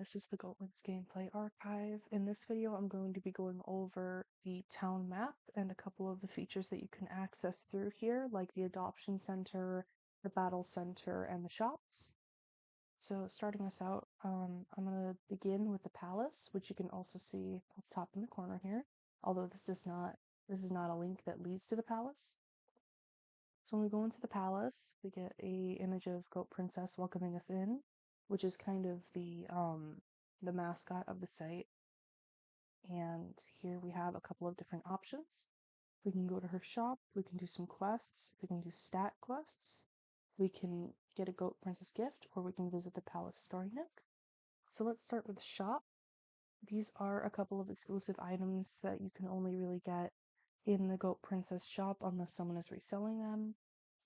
this is the Goatlings Gameplay Archive. In this video, I'm going to be going over the town map and a couple of the features that you can access through here, like the Adoption Center, the Battle Center, and the shops. So starting us out, I'm going to begin with the Palace, which you can also see up top in the corner here, although this is not a link that leads to the Palace. So when we go into the Palace, we get a image of Goat Princess welcoming us in, which is kind of the mascot of the site. And here we have a couple of different options. We can go to her shop, we can do some quests, we can do stat quests, we can get a Goat Princess gift, or we can visit the Palace Story Nook. So let's start with the shop. These are a couple of exclusive items that you can only really get in the Goat Princess shop unless someone is reselling them.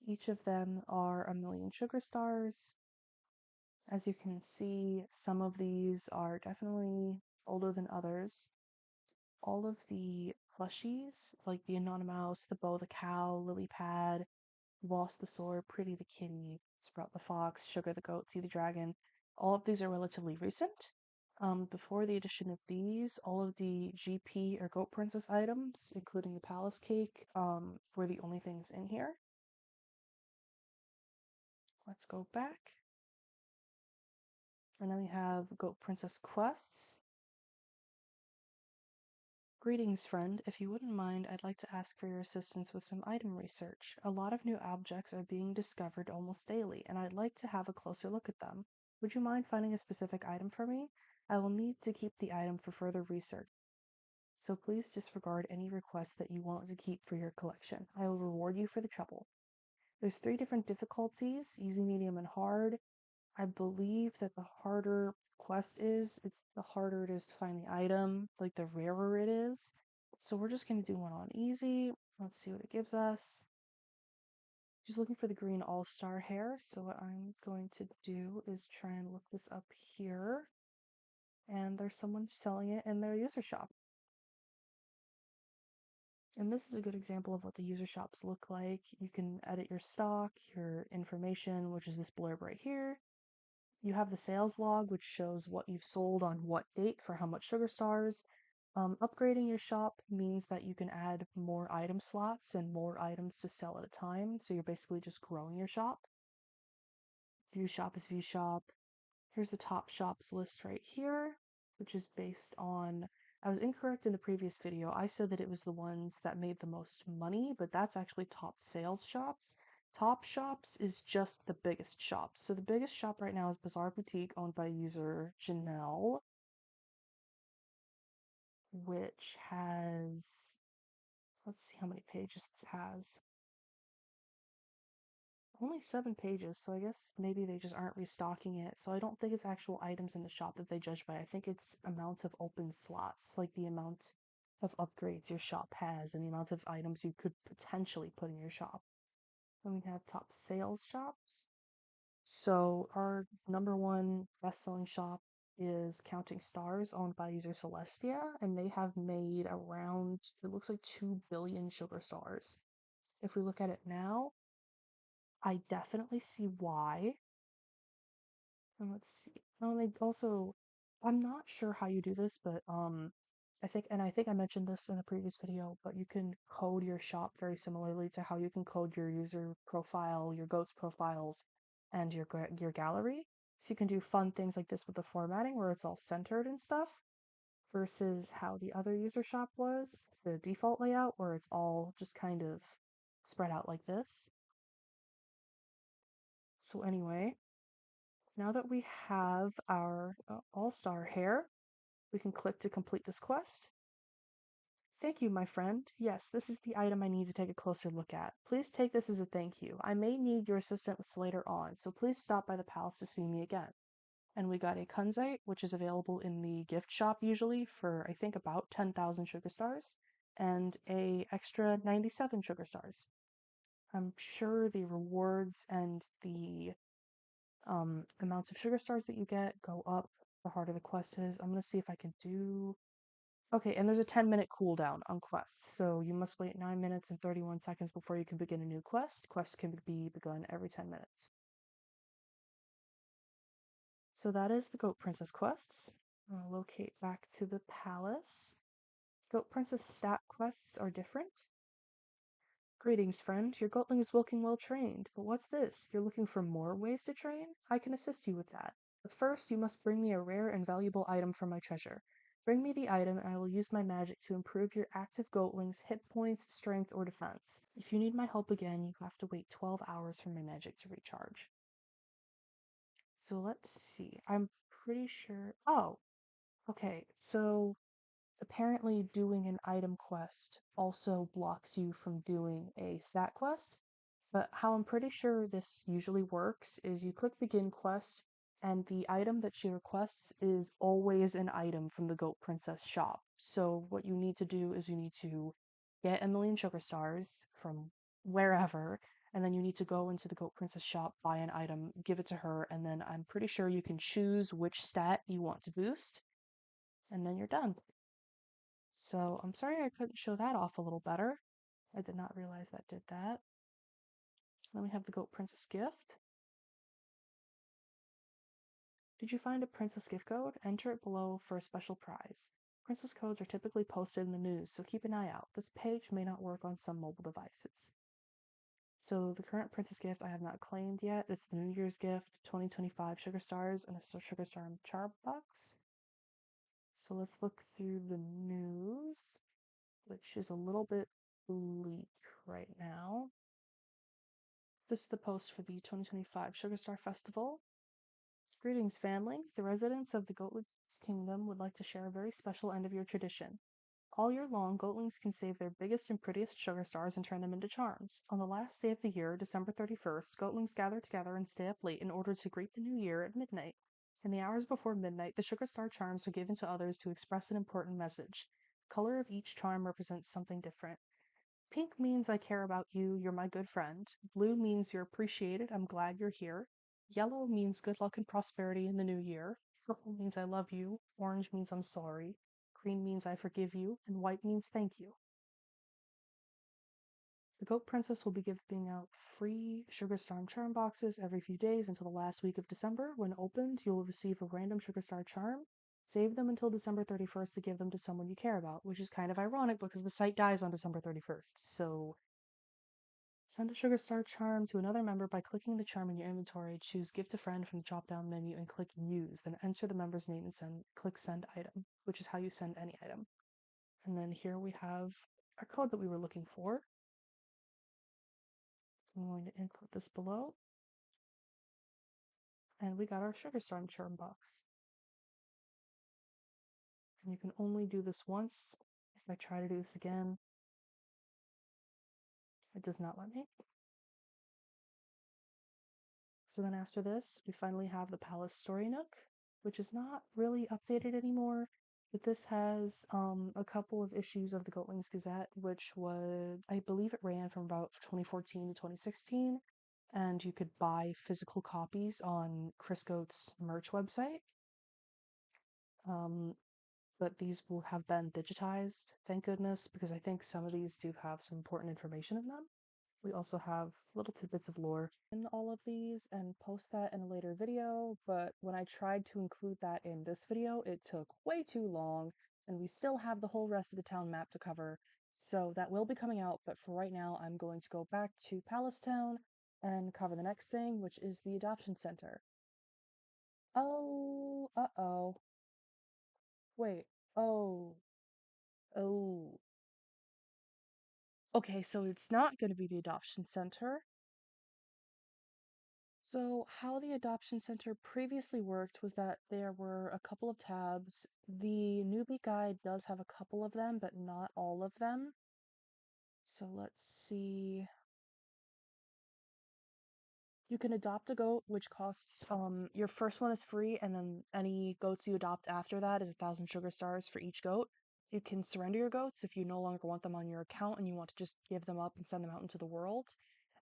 Each of them are 1,000,000 sugar stars. As you can see, some of these are definitely older than others. All of the plushies, like the Anonymous, the Beau the Cow, Lily Pad, Boss the Sword, Pretty the Kitty, Sprout the Fox, Sugar the Goat, Tea the Dragon, all of these are relatively recent. Before the addition of these, all of the GP or Goat Princess items, including the Palace Cake, were the only things in here. Let's go back. And then we have Goat Princess quests. Greetings, friend. If you wouldn't mind, I'd like to ask for your assistance with some item research. A lot of new objects are being discovered almost daily, and I'd like to have a closer look at them. Would you mind finding a specific item for me? I will need to keep the item for further research, so please disregard any requests that you want to keep for your collection. I will reward you for the trouble. There's 3 different difficulties, easy, medium, and hard. I believe that the harder quest is, the harder it is to find the item, like the rarer it is. So we're just going to do one on easy. Let's see what it gives us. Just looking for the green all-star hair. So what I'm going to do is try and look this up here. And there's someone selling it in their user shop. And this is a good example of what the user shops look like. You can edit your stock, your information, which is this blurb right here. You have the sales log, which shows what you've sold on what date for how much sugar stars. Upgrading your shop means that you can add more item slots and more items to sell at a time, so you're basically just growing your shop. View shop is view shop. Here's the top shops list right here, which is based on... I was incorrect in the previous video. I said that it was the ones that made the most money, but that's actually top sales shops. Top shops is just the biggest shop. So the biggest shop right now is Bazaar Boutique, owned by user Janelle, which has... let's see how many pages this has. Only 7 pages, so I guess maybe they just aren't restocking it. So I don't think it's actual items in the shop that they judge by. I think it's amount of open slots, like the amount of upgrades your shop has and the amount of items you could potentially put in your shop. Then we have top sales shops. So our number 1 best-selling shop is Counting Stars, owned by user Celestia, and they have made around, it looks like 2 billion sugar stars. If we look at it now, I definitely see why. And let's see. Oh, and they also, I'm not sure how you do this, but I think I mentioned this in a previous video, but you can code your shop very similarly to how you can code your user profile, your goats profiles, and your gallery. So you can do fun things like this with the formatting where it's all centered and stuff, versus how the other user shop was, the default layout, where it's all just kind of spread out like this. So anyway, now that we have our all-star hair, we can click to complete this quest. Thank you, my friend. Yes, this is the item I need to take a closer look at. Please take this as a thank you. I may need your assistance later on, so please stop by the palace to see me again. And we got a kunzite, which is available in the gift shop usually for, I think, about 10,000 sugar stars, and a extra 97 sugar stars. I'm sure the rewards and the amounts of sugar stars that you get go up the harder the quest is. I'm gonna see if I can do... Okay, and there's a 10-minute cooldown on quests, so you must wait 9 minutes and 31 seconds before you can begin a new quest. Quests can be begun every 10 minutes. So that is the Goat Princess quests. I'll locate back to the palace. Goat Princess stat quests are different. Greetings, friend. Your Goatling is looking well trained. But what's this? You're looking for more ways to train? I can assist you with that. But first, you must bring me a rare and valuable item from my treasure. Bring me the item, and I will use my magic to improve your active Goatling's hit points, strength, or defense. If you need my help again, you have to wait 12 hours for my magic to recharge. So let's see. I'm pretty sure. Oh, okay. So apparently doing an item quest also blocks you from doing a stat quest. But how I'm pretty sure this usually works is you click begin quest, and the item that she requests is always an item from the Goat Princess shop. So what you need to do is you need to get a million sugar stars from wherever, and then you need to go into the Goat Princess shop, buy an item, give it to her, and then I'm pretty sure you can choose which stat you want to boost, and then you're done. So I'm sorry I couldn't show that off a little better. I did not realize that did that. Then we have the Goat Princess gift. Did you find a princess gift code? Enter it below for a special prize. Princess codes are typically posted in the news, so keep an eye out. This page may not work on some mobile devices. So the current princess gift I have not claimed yet. It's the New Year's gift, 2025 sugar stars, and a sugar star charm box. So let's look through the news, which is a little bit bleak right now. This is the post for the 2025 Sugar Star Festival. Greetings, fanlings. The residents of the Goatlings Kingdom would like to share a very special end of year tradition. All year long, Goatlings can save their biggest and prettiest sugar stars and turn them into charms. On the last day of the year, December 31st, Goatlings gather together and stay up late in order to greet the new year at midnight. In the hours before midnight, the sugar star charms are given to others to express an important message. The color of each charm represents something different. Pink means I care about you, you're my good friend. Blue means you're appreciated, I'm glad you're here. Yellow means good luck and prosperity in the new year. Purple means I love you. Orange means I'm sorry. Green means I forgive you. And white means thank you. The Goat Princess will be giving out free Sugar Star charm boxes every few days until the last week of December. When opened, you will receive a random Sugar Star charm. Save them until December 31st to give them to someone you care about, which is kind of ironic because the site dies on December 31st. So send a Sugar Star charm to another member by clicking the charm in your inventory. Choose Gift a Friend from the drop-down menu and click Use. Then enter the member's name and click Send Item, which is how you send any item. And then here we have our code that we were looking for. So I'm going to input this below. And we got our Sugar Star charm box. And you can only do this once. If I try to do this again, it does not let me. So then after this, we finally have the Palace Story Nook, which is not really updated anymore, but this has a couple of issues of the Goatlings Gazette, which was, I believe it ran from about 2014 to 2016, and you could buy physical copies on Chris Goat's merch website. But these will have been digitized, thank goodness, because I think some of these do have some important information in them. We also have little tidbits of lore in all of these and post that in a later video, but when I tried to include that in this video, it took way too long, and we still have the whole rest of the town map to cover, so that will be coming out, but for right now, I'm going to go back to Palace Town and cover the next thing, which is the Adoption Center. Oh, uh-oh. Wait, oh, oh. Okay, so it's not going to be the Adoption Center. So, how the Adoption Center previously worked was that there were a couple of tabs. The newbie guide does have a couple of them, but not all of them. So, let's see. You can adopt a goat, which costs, your first one is free, and then any goats you adopt after that is 1,000 sugar stars for each goat. You can surrender your goats if you no longer want them on your account and you want to just give them up and send them out into the world.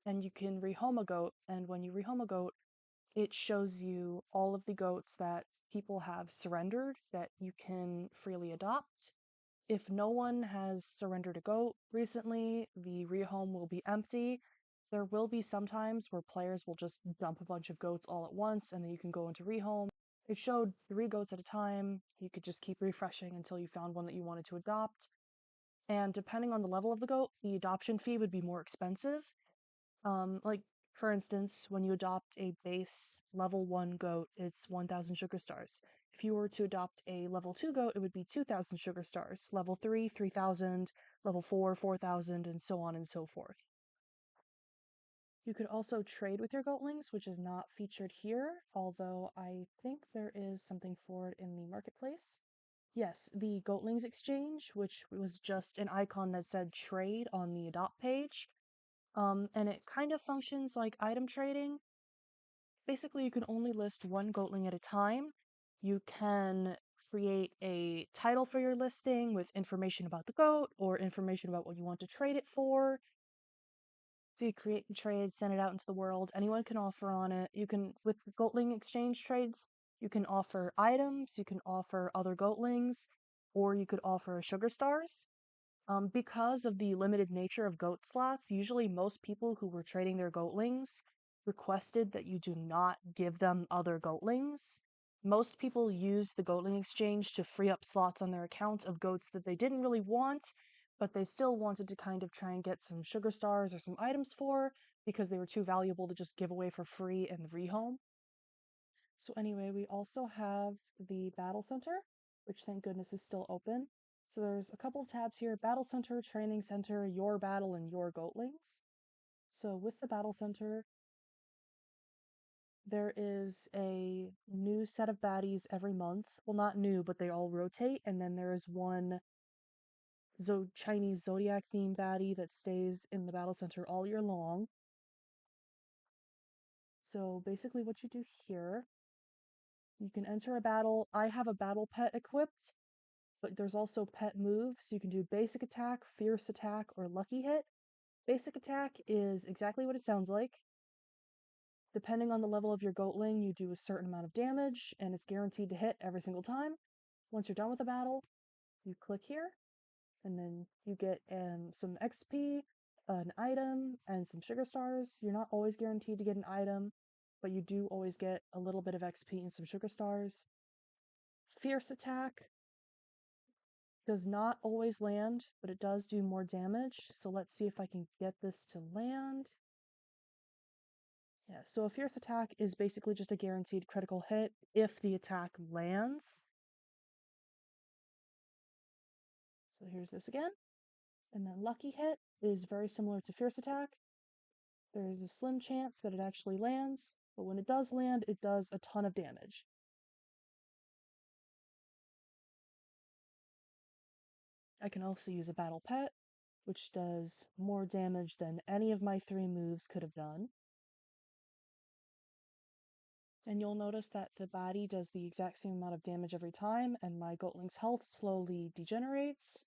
And you can rehome a goat, and when you rehome a goat, it shows you all of the goats that people have surrendered that you can freely adopt. If no one has surrendered a goat recently, the rehome will be empty. There will be some times where players will just dump a bunch of goats all at once and then you can go into rehome. It showed 3 goats at a time. You could just keep refreshing until you found one that you wanted to adopt. And depending on the level of the goat, the adoption fee would be more expensive. Like, for instance, when you adopt a base level 1 goat, it's 1,000 sugar stars. If you were to adopt a level 2 goat, it would be 2,000 sugar stars. Level 3, 3,000, level 4, 4,000, and so on and so forth. You could also trade with your Goatlings, which is not featured here, although I think there is something for it in the marketplace. Yes, the Goatlings exchange, which was just an icon that said trade on the adopt page. And it kind of functions like item trading. Basically, you can only list one Goatling at a time. You can create a title for your listing with information about the goat or information about what you want to trade it for. So you create the trade, send it out into the world. Anyone can offer on it. You can, with Goatling exchange trades, you can offer items, you can offer other Goatlings, or you could offer sugar stars. Because of the limited nature of goat slots, usually most people who were trading their goatlings requested that you do not give them other goatlings. Most people used the goatling exchange to free up slots on their account of goats that they didn't really want, but they still wanted to kind of try and get some sugar stars or some items for because they were too valuable to just give away for free and rehome. So anyway, we also have the Battle Center, which thank goodness is still open. So there's a couple tabs here: Battle Center, Training Center, Your Battle, and Your Goatlings. So with the Battle Center, there is a new set of baddies every month. Well, not new, but they all rotate. And then there is one Chinese Zodiac themed baddie that stays in the Battle Center all year long. So basically what you do here, you can enter a battle. I have a battle pet equipped, but there's also pet moves. You can do basic attack, fierce attack, or lucky hit. Basic attack is exactly what it sounds like. Depending on the level of your Goatling, you do a certain amount of damage, and it's guaranteed to hit every single time. Once you're done with the battle, you click here, and then you get some XP, an item, and some sugar stars. You're not always guaranteed to get an item, but you do always get a little bit of XP and some sugar stars. Fierce attack does not always land, but it does do more damage. So let's see if I can get this to land. Yeah, so a fierce attack is basically just a guaranteed critical hit if the attack lands. So here's this again. And then lucky hit is very similar to fierce attack. There's a slim chance that it actually lands, but when it does land, it does a ton of damage. I can also use a battle pet, which does more damage than any of my 3 moves could have done. And you'll notice that the body does the exact same amount of damage every time, and my Goatling's health slowly degenerates.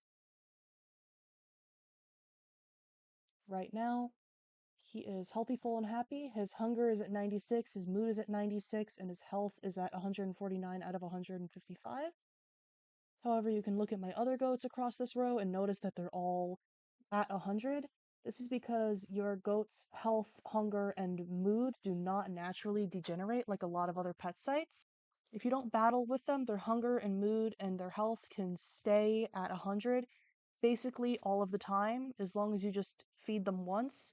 Right now, he is healthy, full, and happy. His hunger is at 96, his mood is at 96, and his health is at 149 out of 155. However, you can look at my other goats across this row and notice that they're all at 100. This is because your goat's health, hunger, and mood do not naturally degenerate like a lot of other pet sites. If you don't battle with them, their hunger and mood and their health can stay at 100 basically all of the time, as long as you just feed them once.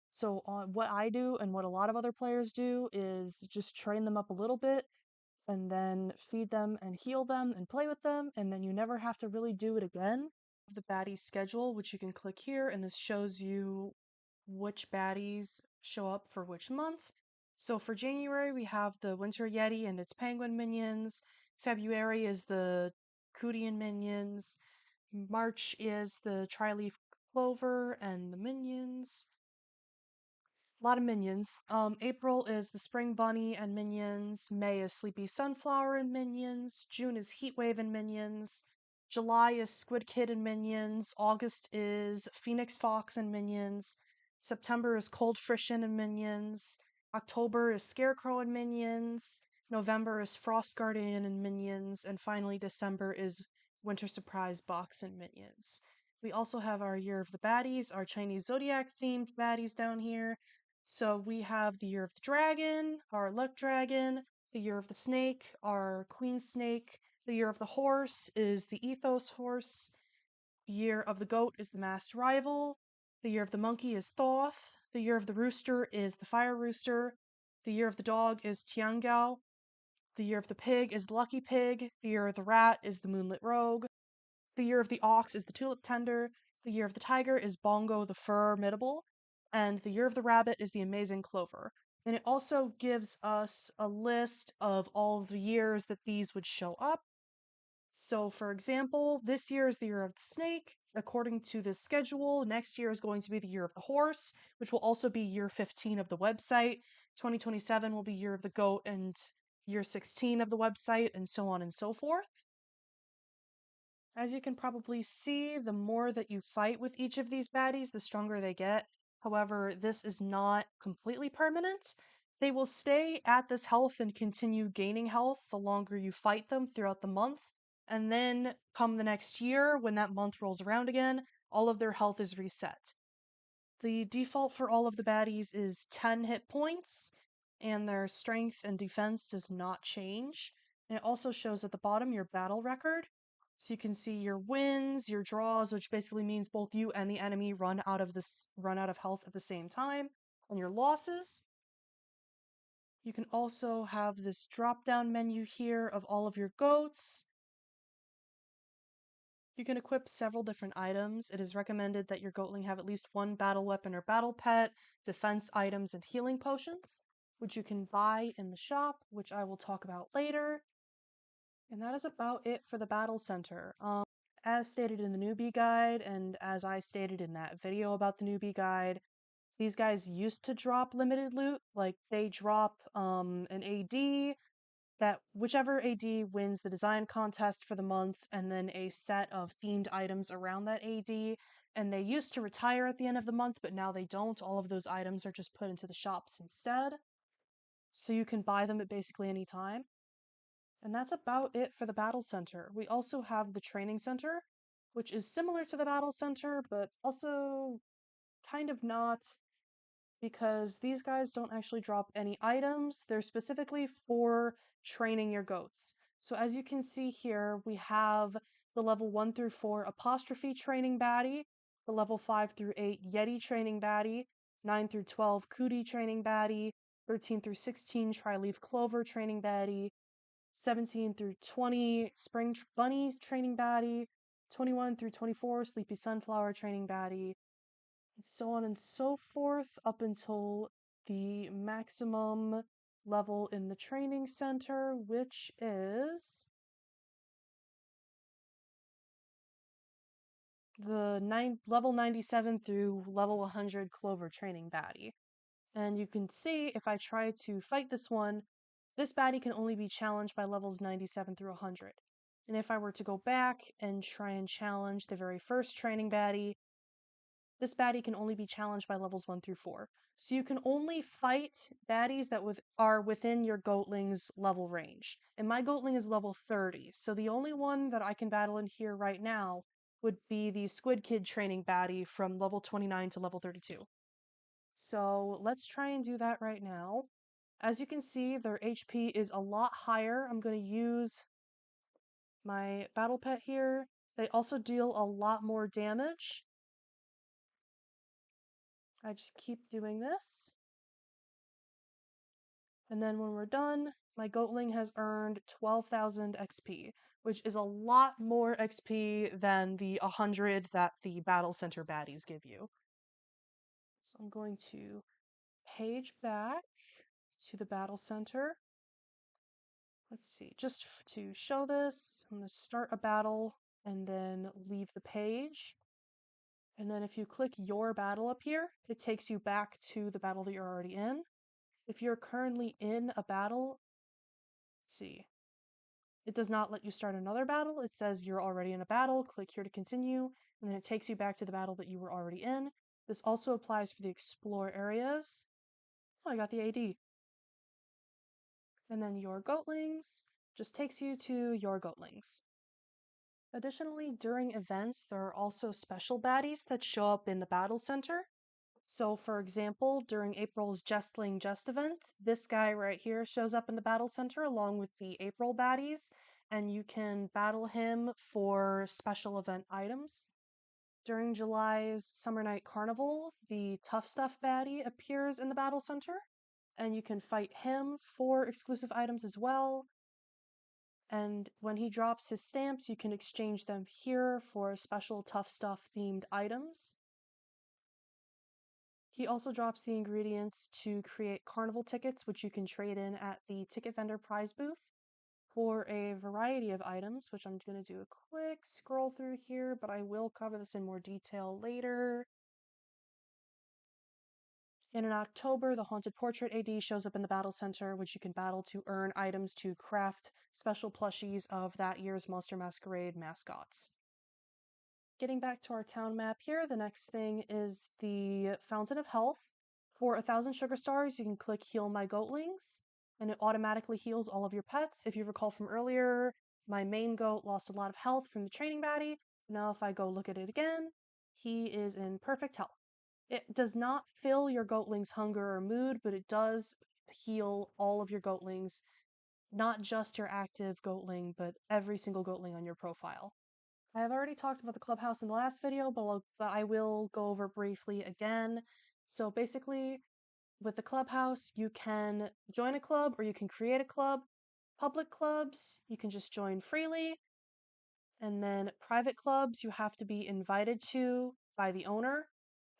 So what I do and what a lot of other players do is just train them up a little bit and then feed them and heal them and play with them, and then you never have to really do it again. The baddie schedule, which you can click here, and this shows you which baddies show up for which month. So for January, we have the Winter Yeti and its penguin minions. February is the Cootian minions. March is the Tri-leaf Clover and the minions. A lot of minions. April is the Spring Bunny and minions. May is Sleepy Sunflower and minions. June is Heatwave and minions. July is Squid Kid and minions. August is Phoenix Fox and minions. September is Cold Frisian and minions. October is Scarecrow and minions. November is Frost Guardian and minions. And finally, December is Winter Surprise Box and minions. We also have our Year of the Baddies, our Chinese Zodiac themed baddies down here. So we have the Year of the Dragon, our Luck Dragon, The year of the snake are Queen Snake. The year of the horse is the Ethos Horse. The year of the goat is the Masked Rival. The year of the monkey is Thoth. The year of the rooster is the Fire Rooster. The year of the dog is Tiangao. The year of the pig is the Lucky Pig. The year of the rat is the Moonlit Rogue. The year of the ox is the Tulip Tender. The year of the tiger is Bongo the Formidable. And the year of the rabbit is the Amazing Clover. And it also gives us a list of all the years that these would show up. So, for example, this year is the year of the snake. According to this schedule, next year is going to be the year of the horse, which will also be year 15 of the website. 2027 will be year of the goat and year 16 of the website, and so on and so forth. As you can probably see, the more that you fight with each of these baddies, the stronger they get. However, this is not completely permanent. They will stay at this health and continue gaining health the longer you fight them throughout the month. And then, come the next year, when that month rolls around again, all of their health is reset. The default for all of the baddies is 10 hit points, and their strength and defense does not change. And it also shows at the bottom your battle record. So you can see your wins, your draws, which basically means both you and the enemy run out of health at the same time, and your losses. You can also have this drop-down menu here of all of your goats. You can equip several different items. It is recommended that your goatling have at least one battle weapon or battle pet, defense items, and healing potions, which you can buy in the shop, which I will talk about later. And that is about it for the battle center. As stated in the newbie guide, and as I stated in that video about the newbie guide, these guys used to drop limited loot. Like, they drop an AD, that whichever AD wins the design contest for the month, and then a set of themed items around that AD. And they used to retire at the end of the month, but now they don't. All of those items are just put into the shops instead. So you can buy them at basically any time. And that's about it for the Battle Center. We also have the Training Center, which is similar to the Battle Center, but also kind of not, because these guys don't actually drop any items. They're specifically for training your goats. So as you can see here, we have the level 1 through 4 Apostrophe Training Baddie, the level 5 through 8 Yeti Training Baddie, 9 through 12 Cootie Training Baddie, 13 through 16 Tri-Leaf Clover Training Baddie, 17 through 20 Spring Bunny Training Baddie, 21 through 24 Sleepy Sunflower Training Baddie, and so on and so forth up until the maximum level in the training center, which is the level 97 through level 100 Clover Training Baddie. And you can see if I try to fight this one, this baddie can only be challenged by levels 97 through 100. And if I were to go back and try and challenge the very first training baddie, this baddie can only be challenged by levels 1 through 4. So you can only fight baddies that are within your Goatling's level range. And my Goatling is level 30, so the only one that I can battle in here right now would be the Squid Kid training baddie from level 29 to level 32. So let's try and do that right now. As you can see, their HP is a lot higher. I'm going to use my battle pet here. They also deal a lot more damage. I just keep doing this. And then when we're done, my Goatling has earned 12,000 XP, which is a lot more XP than the 100 that the Battle Center baddies give you. So I'm going to page back to the Battle Center. Let's see, just to show this, I'm going to start a battle and then leave the page. And then if you click your battle up here, it takes you back to the battle that you're already in. If you're currently in a battle, let's see, it does not let you start another battle. It says you're already in a battle, click here to continue, and then it takes you back to the battle that you were already in. This also applies for the explore areas. Oh, I got the AD. And then your Goatlings just takes you to your Goatlings. Additionally, during events, there are also special baddies that show up in the battle center. So for example, during April's Jestling Jest event, this guy right here shows up in the battle center along with the April baddies, and you can battle him for special event items. During July's Summer Night Carnival, the Tough Stuff baddie appears in the battle center, and you can fight him for exclusive items as well. And when he drops his stamps, you can exchange them here for special Tough Stuff themed items. He also drops the ingredients to create carnival tickets, which you can trade in at the ticket vendor prize booth for a variety of items, which I'm going to do a quick scroll through here, but I will cover this in more detail later. And in October, the Haunted Portrait AD shows up in the Battle Center, which you can battle to earn items to craft special plushies of that year's Monster Masquerade mascots. Getting back to our town map here, the next thing is the Fountain of Health. For 1,000 sugar stars, you can click Heal My Goatlings, and it automatically heals all of your pets. If you recall from earlier, my main goat lost a lot of health from the training baddie. Now if I go look at it again, he is in perfect health. It does not fill your goatling's hunger or mood, but it does heal all of your goatlings, not just your active goatling, but every single goatling on your profile. I have already talked about the clubhouse in the last video, but I will go over briefly again. So basically, with the clubhouse, you can join a club or you can create a club. Public clubs, you can just join freely. And then private clubs, you have to be invited to by the owner.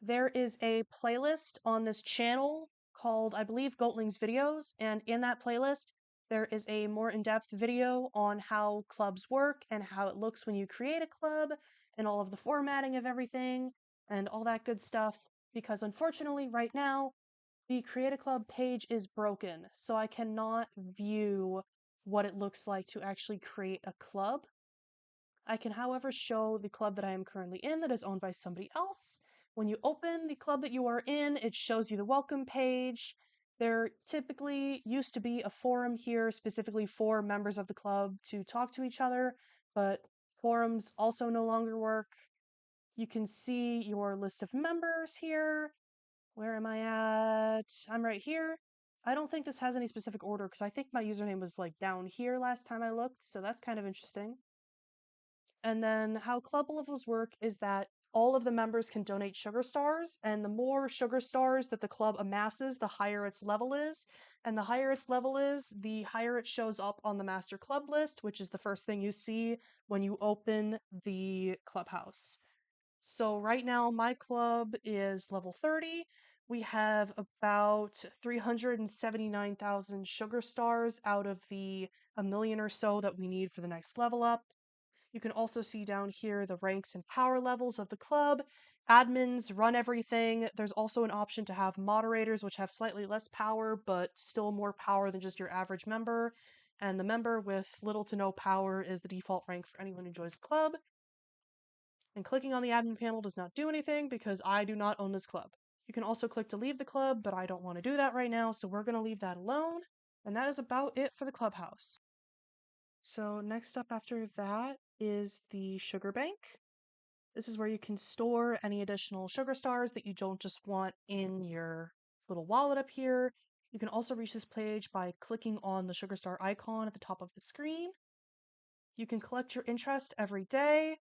There is a playlist on this channel called, I believe, Goatlings Videos, and in that playlist, there is a more in-depth video on how clubs work and how it looks when you create a club, and all of the formatting of everything, and all that good stuff, because unfortunately, right now, the Create a Club page is broken, so I cannot view what it looks like to actually create a club. I can, however, show the club that I am currently in that is owned by somebody else. When you open the club that you are in, it shows you the welcome page. There typically used to be a forum here specifically for members of the club to talk to each other, but forums also no longer work. You can see your list of members here. Where am I at? I'm right here. I don't think this has any specific order because I think my username was like down here last time I looked, so that's kind of interesting. And then how club levels work is that all of the members can donate sugar stars, and the more sugar stars that the club amasses, the higher its level is. And the higher its level is, the higher it shows up on the master club list, which is the first thing you see when you open the clubhouse. So right now, my club is level 30. We have about 379,000 sugar stars out of the 1,000,000 or so that we need for the next level up. You can also see down here the ranks and power levels of the club. Admins run everything. There's also an option to have moderators, which have slightly less power, but still more power than just your average member. And the member with little to no power is the default rank for anyone who joins the club. And clicking on the admin panel does not do anything because I do not own this club. You can also click to leave the club, but I don't want to do that right now, so we're going to leave that alone. And that is about it for the clubhouse. So next up after that is the sugar bank. This is where you can store any additional sugar stars that you don't just want in your little wallet up here. You can also reach this page by clicking on the sugar star icon at the top of the screen. You can collect your interest every day,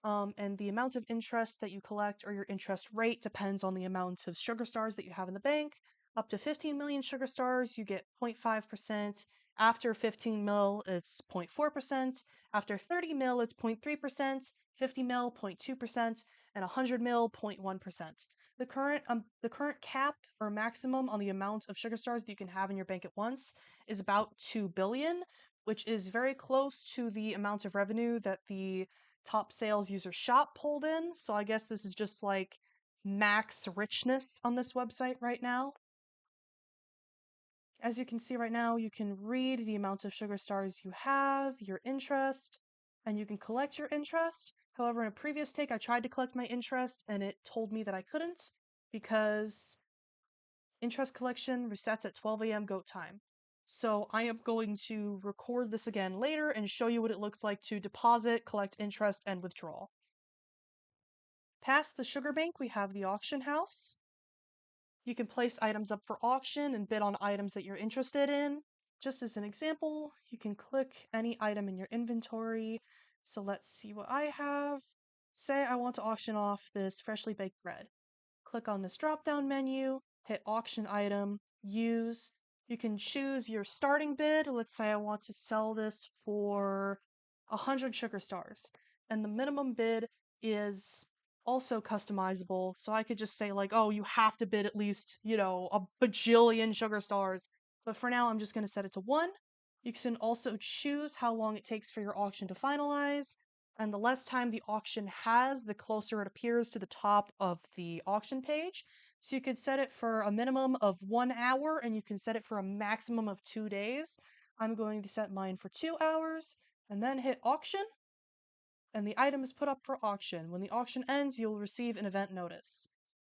and the amount of interest that you collect or your interest rate depends on the amount of sugar stars that you have in the bank. Up to 15 million sugar stars, you get 0.5%. After 15 mil, it's 0.4%. After 30 mil, it's 0.3%. 50 mil, 0.2%, and 100 mil, 0.1%. The current cap or maximum on the amount of sugar stars that you can have in your bank at once is about 2 billion, which is very close to the amount of revenue that the top sales user shop pulled in, so I guess this is just like max richness on this website right now. As you can see right now, you can read the amount of sugar stars you have, your interest, and you can collect your interest. However, in a previous take, I tried to collect my interest and it told me that I couldn't because interest collection resets at 12 a.m. goat time. So I am going to record this again later and show you what it looks like to deposit, collect interest, and withdraw. Past the sugar bank, we have the auction house. You can place items up for auction and bid on items that you're interested in. Just as an example, you can click any item in your inventory. So let's see what I have. Say I want to auction off this freshly baked bread. Click on this drop-down menu, hit auction item, use. You can choose your starting bid. Let's say I want to sell this for 100 sugar stars. And the minimum bid is also customizable. So I could just say like, oh, you have to bid at least, a bajillion sugar stars. But for now, I'm just going to set it to 1. You can also choose how long it takes for your auction to finalize. And the less time the auction has, the closer it appears to the top of the auction page. So you could set it for a minimum of 1 hour, and you can set it for a maximum of 2 days. I'm going to set mine for 2 hours, and then hit auction, and the item is put up for auction. When the auction ends, you'll receive an event notice.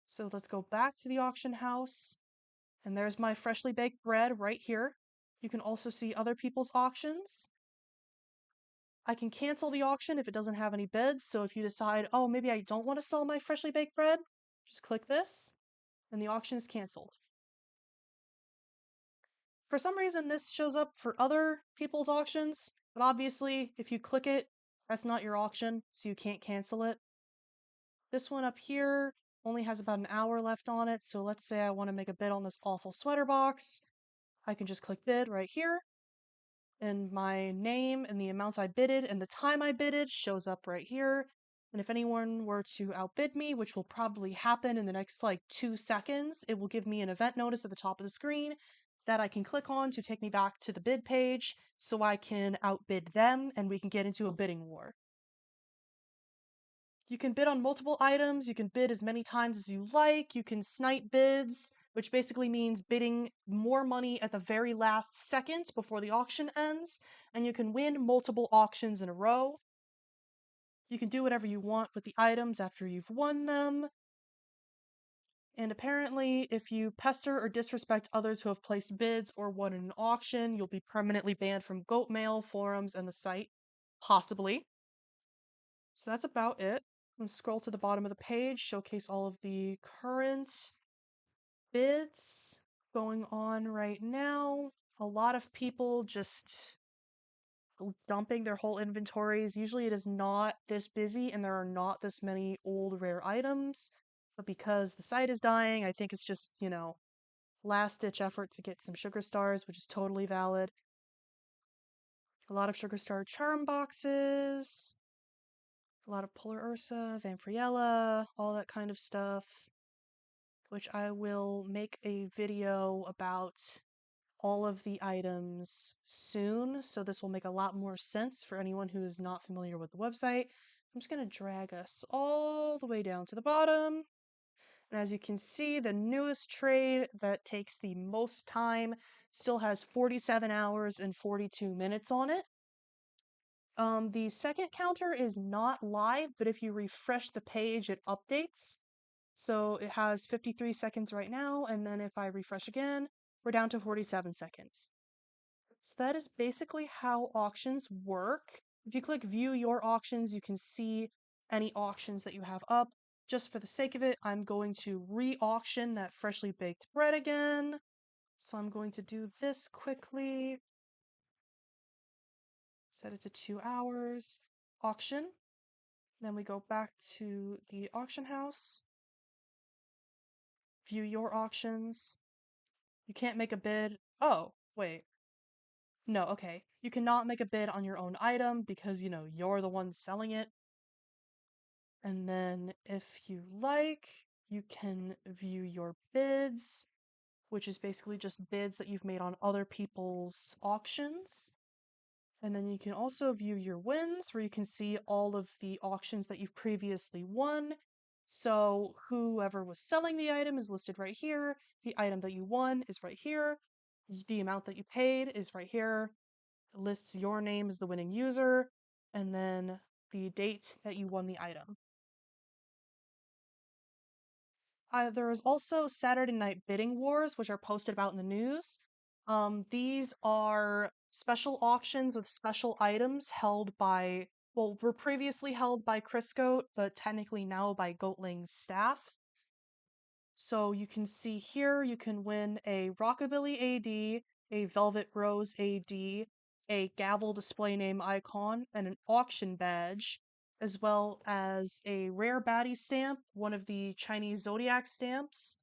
So let's go back to the auction house, and there's my freshly baked bread right here. You can also see other people's auctions. I can cancel the auction if it doesn't have any bids, so if you decide, oh, maybe I don't want to sell my freshly baked bread, just click this, and the auction is canceled. For some reason, this shows up for other people's auctions, but obviously, if you click it, that's not your auction, so you can't cancel it. This one up here only has about an hour left on it, so let's say I want to make a bid on this awful sweater box. I can just click bid right here, and my name and the amount I bidded and the time I bidded shows up right here. And if anyone were to outbid me, which will probably happen in the next like 2 seconds, it will give me an event notice at the top of the screen that I can click on to take me back to the bid page so I can outbid them and we can get into a bidding war. You can bid on multiple items, you can bid as many times as you like, you can snipe bids, which basically means bidding more money at the very last second before the auction ends, and you can win multiple auctions in a row. You can do whatever you want with the items after you've won them. And apparently, if you pester or disrespect others who have placed bids or won an auction, you'll be permanently banned from Goat Mail, forums, and the site. Possibly. So that's about it. I'm gonna scroll to the bottom of the page, showcase all of the current bids going on right now. A lot of people just dumping their whole inventories. Usually it is not this busy and there are not this many old rare items. But because the site is dying, I think it's just, last ditch effort to get some sugar stars, which is totally valid. A lot of sugar star charm boxes. A lot of Polar Ursa, Vampirella, all that kind of stuff, which I will make a video about all of the items soon, so this will make a lot more sense for anyone who is not familiar with the website. I'm just going to drag us all the way down to the bottom. And as you can see, the newest trade that takes the most time still has 47 hours and 42 minutes on it. The second counter is not live, but if you refresh the page, it updates. So it has 53 seconds right now, and then if I refresh again, we're down to 47 seconds. So that is basically how auctions work. If you click view your auctions, you can see any auctions that you have up. Just for the sake of it, I'm going to re-auction that freshly baked bread again. So I'm going to do this quickly. Set it to 2 hours. Auction. Then we go back to the auction house. View your auctions. You can't make a bid. Oh, wait. No, okay. You cannot make a bid on your own item because, you're the one selling it. And then if you like, you can view your bids, which is basically just bids that you've made on other people's auctions. And then you can also view your wins, where you can see all of the auctions that you've previously won. So whoever was selling the item is listed right here. The item that you won is right here. The amount that you paid is right here. It lists your name as the winning user, and then the date that you won the item. There is also Saturday Night Bidding Wars, which are posted about in the news. These are special auctions with special items held by, were previously held by Chris Goat, but technically now by Goatlings staff. So you can see here you can win a Rockabilly AD, a Velvet Rose AD, a Gavel display name icon, and an auction badge, as well as a rare baddie stamp, one of the Chinese zodiac stamps,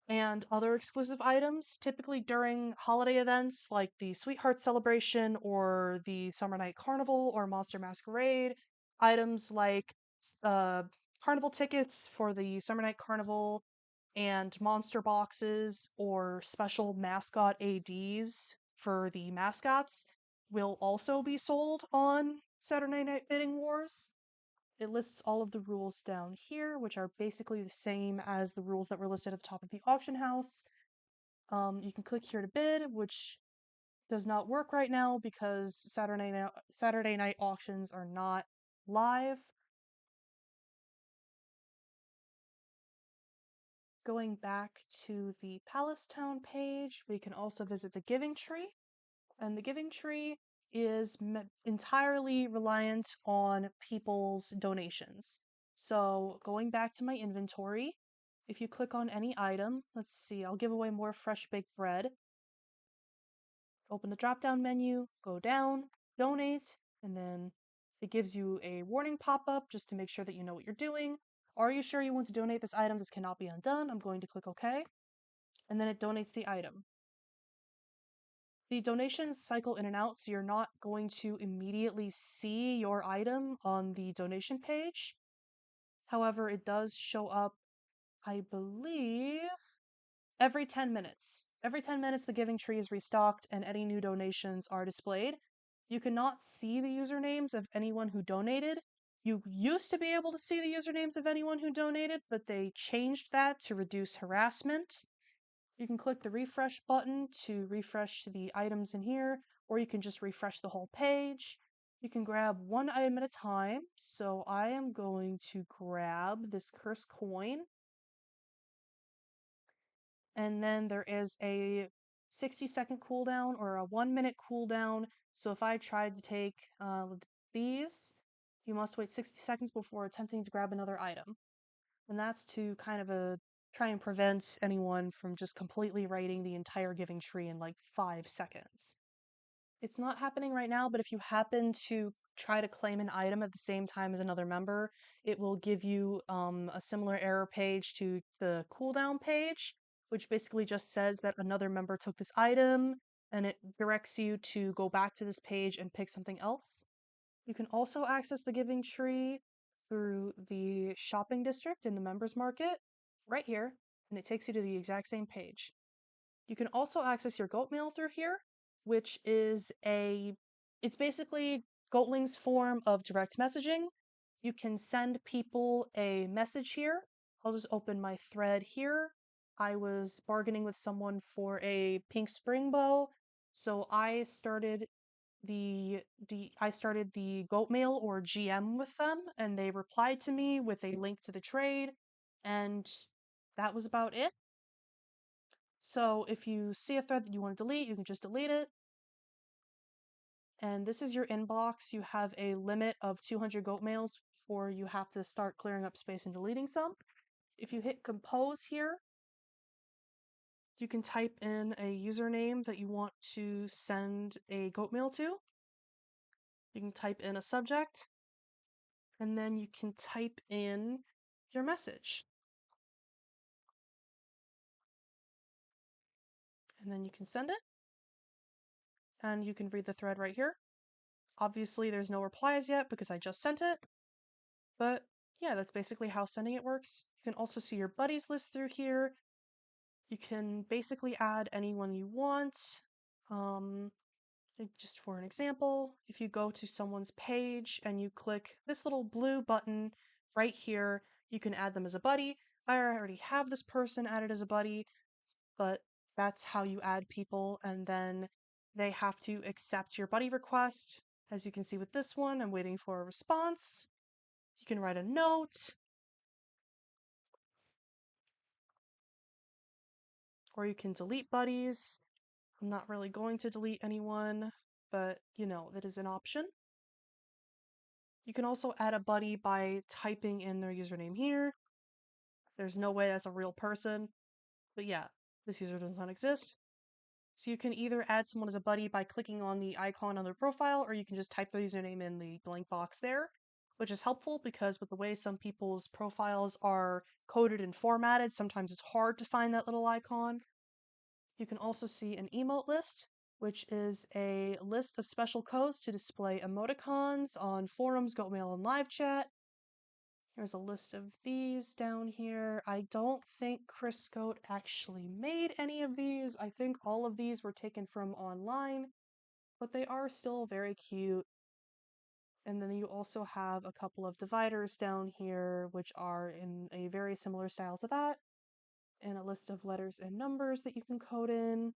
and other exclusive items, typically during holiday events like the Sweetheart Celebration or the Summer Night Carnival or Monster Masquerade. Items like uh, carnival tickets for the Summer Night Carnival and monster boxes or special mascot ADs for the mascots will also be sold on Saturday Night Bidding Wars. It lists all of the rules down here, which are basically the same as the rules that were listed at the top of the auction house. You can click here to bid, which does not work right now because Saturday night auctions are not live. Going back to the Palace Town page, we can also visit the Giving Tree. And the Giving Tree is entirely reliant on people's donations. So going back to my inventory, if you click on any item, let's see, I'll give away more fresh baked bread. Open the drop down menu, go down, donate, and then it gives you a warning pop-up just to make sure that you know what you're doing. Are you sure you want to donate this item? This cannot be undone. I'm going to click OK. And then it donates the item. The donations cycle in and out, so you're not going to immediately see your item on the donation page. However, it does show up, I believe, every 10 minutes. Every 10 minutes, the Giving Tree is restocked and any new donations are displayed. You cannot see the usernames of anyone who donated. You used to be able to see the usernames of anyone who donated, but they changed that to reduce harassment. You can click the refresh button to refresh the items in here, or you can just refresh the whole page. You can grab one item at a time. So I am going to grab this cursed coin. And then there is a 60-second cooldown or a 1-minute cooldown. So if I tried to take these, you must wait 60 seconds before attempting to grab another item. And that's to kind of try and prevent anyone from just completely raiding the entire Giving Tree in like 5 seconds. It's not happening right now, but if you happen to try to claim an item at the same time as another member, it will give you a similar error page to the cooldown page, which basically just says that another member took this item, and it directs you to go back to this page and pick something else. You can also access the Giving Tree through the shopping district in the members market right here, and it takes you to the exact same page. You can also access your goat mail through here, which is it's basically Goatlings' form of direct messaging. You can send people a message here. I'll just open my thread here. I was bargaining with someone for a pink spring bow, so I started the goat mail or GM with them, and they replied to me with a link to the trade, and that was about it. So if you see a thread that you want to delete, you can just delete it. And this is your inbox. You have a limit of 200 goat mails before you have to start clearing up space and deleting some. If you hit compose here, you can type in a username that you want to send a goat mail to. You can type in a subject, and then you can type in your message. And then you can send it, and you can read the thread right here. Obviously, there's no replies yet because I just sent it, but yeah, that's basically how sending it works. You can also see your buddies list through here. You can basically add anyone you want. Just for an example, if you go to someone's page and you click this little blue button right here, you can add them as a buddy. I already have this person added as a buddy, but that's how you add people, and then they have to accept your buddy request. As you can see with this one, I'm waiting for a response. You can write a note, or you can delete buddies. I'm not really going to delete anyone, but you know, that is an option. You can also add a buddy by typing in their username here. There's no way that's a real person. But yeah, this user does not exist. So you can either add someone as a buddy by clicking on the icon on their profile, or you can just type their username in the blank box there, which is helpful because with the way some people's profiles are coded and formatted, sometimes it's hard to find that little icon. You can also see an emote list, which is a list of special codes to display emoticons on forums, Goatmail, and live chat. There's a list of these down here. I don't think Chris Goat actually made any of these. I think all of these were taken from online, but they are still very cute. And then you also have a couple of dividers down here, which are in a very similar style to that, and a list of letters and numbers that you can code in,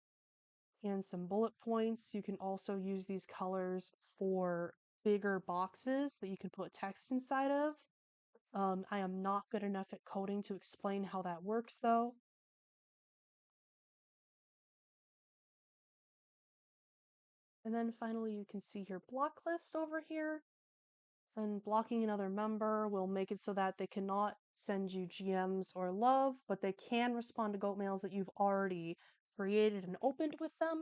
and some bullet points. You can also use these colors for bigger boxes that you can put text inside of. I am not good enough at coding to explain how that works, though. And then finally, you can see your block list over here. And blocking another member will make it so that they cannot send you GMs or love, but they can respond to goat mails that you've already created and opened with them.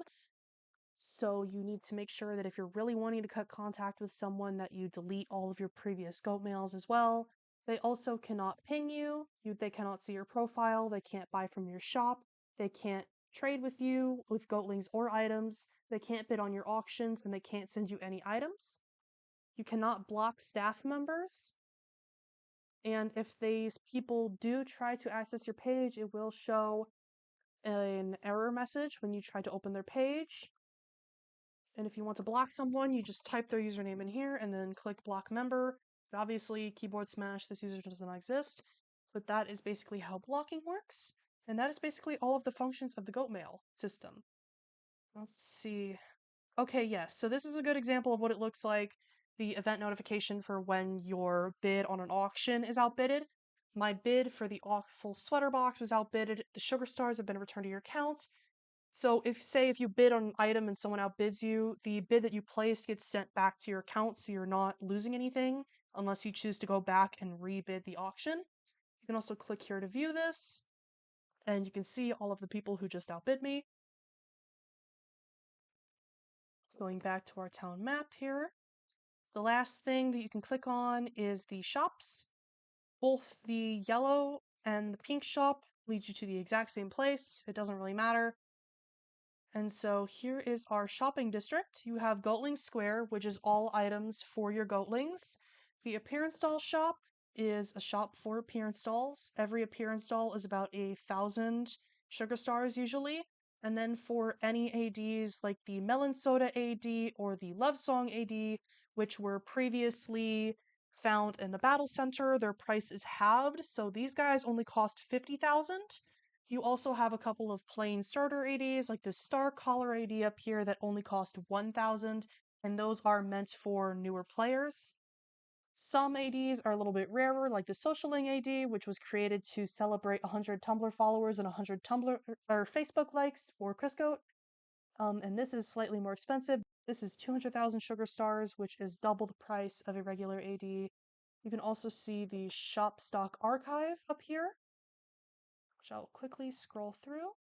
So you need to make sure that if you're really wanting to cut contact with someone, that you delete all of your previous goat mails as well. They also cannot ping you. They cannot see your profile. They can't buy from your shop. They can't trade with you with Goatlings or items. They can't bid on your auctions, and they can't send you any items. You cannot block staff members. And if these people do try to access your page, it will show an error message when you try to open their page. And if you want to block someone, you just type their username in here and then click block member. But obviously, keyboard smash, this user does not exist. But that is basically how blocking works. And that is basically all of the functions of the Goatmail system. Let's see. Okay, yes. So this is a good example of what it looks like. The event notification for when your bid on an auction is outbidded. My bid for the awful sweater box was outbidded. The sugar stars have been returned to your account. So if you bid on an item and someone outbids you, the bid that you placed gets sent back to your account, so you're not losing anything unless you choose to go back and rebid the auction. You can also click here to view this, and you can see all of the people who just outbid me. Going back to our town map here. The last thing that you can click on is the shops. Both the yellow and the pink shop lead you to the exact same place. It doesn't really matter. And so here is our shopping district. You have Goatling Square, which is all items for your Goatlings. The appearance doll shop is a shop for appearance dolls. Every appearance doll is about 1,000 sugar stars usually. And then for any ADs like the Melon Soda AD or the Love Song AD, which were previously found in the Battle Center, their price is halved. So these guys only cost 50,000. You also have a couple of plain starter ADs, like this Star Collar AD up here that only cost 1,000, and those are meant for newer players. Some ADs are a little bit rarer, like the Socialing AD, which was created to celebrate 100 Tumblr followers and 100 Tumblr or Facebook likes for Chris Goat. And this is slightly more expensive. This is 200,000 sugar stars, which is double the price of a regular AD. You can also see the shop stock archive up here, which I'll quickly scroll through.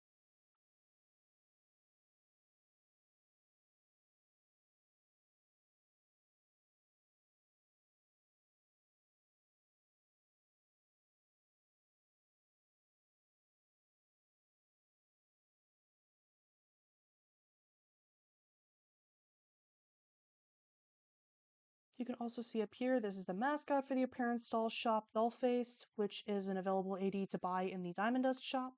You can also see up here, this is the mascot for the appearance doll shop, Dollface, which is an available AD to buy in the Diamond Dust shop.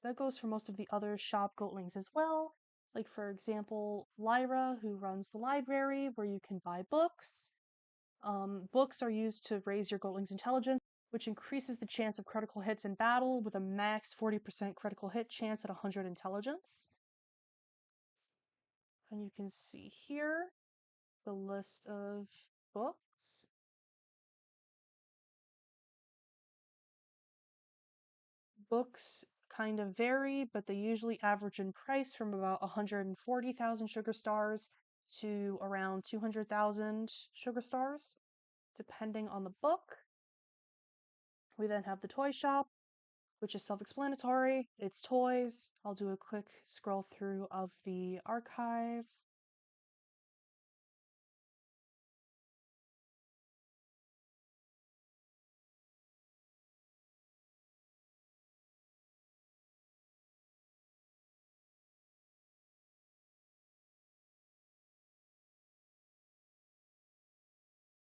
That goes for most of the other shop Goatlings as well. Like, for example, Lyra, who runs the library, where you can buy books. Books are used to raise your Goatling's intelligence, which increases the chance of critical hits in battle with a max 40% critical hit chance at 100 intelligence. And you can see here the list of books. Books kind of vary, but they usually average in price from about 140,000 sugar stars to around 200,000 sugar stars, depending on the book. We then have the toy shop, which is self-explanatory. It's toys. I'll do a quick scroll through of the archive.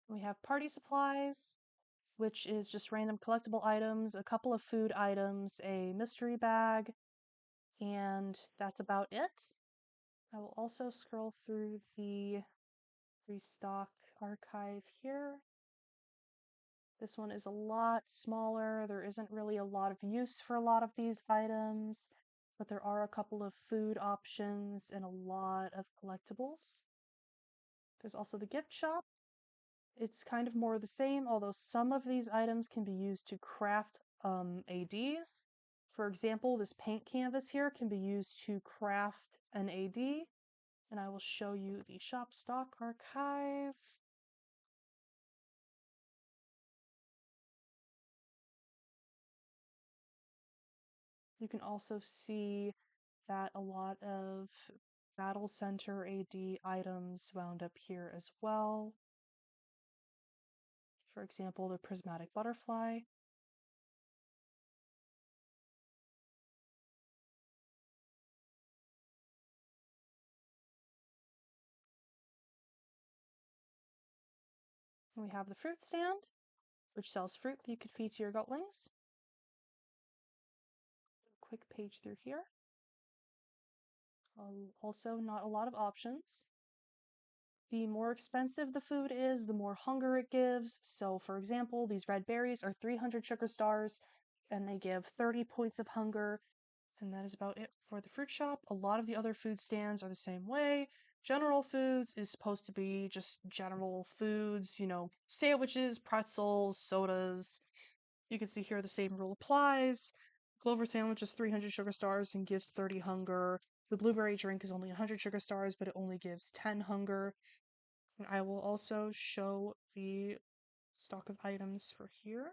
We have party supplies, which is just random collectible items, a couple of food items, a mystery bag, and that's about it. I will also scroll through the restock archive here. This one is a lot smaller. There isn't really a lot of use for a lot of these items, but there are a couple of food options and a lot of collectibles. There's also the gift shop. It's kind of more the same, although some of these items can be used to craft ADs. For example, this paint canvas here can be used to craft an AD, and I will show you the shop stock archive. You can also see that a lot of Battle Center AD items wound up here as well. For example, the prismatic butterfly. We have the fruit stand, which sells fruit that you could feed to your goatlings. Quick page through here. Also, not a lot of options. The more expensive the food is, the more hunger it gives. So, for example, these red berries are 300 sugar stars, and they give 30 points of hunger. And that is about it for the fruit shop. A lot of the other food stands are the same way. General foods is supposed to be just general foods, sandwiches, pretzels, sodas. You can see here the same rule applies. Clover sandwich is 300 sugar stars and gives 30 hunger. The blueberry drink is only 100 sugar stars, but it only gives 10 hunger. And I will also show the stock of items for here.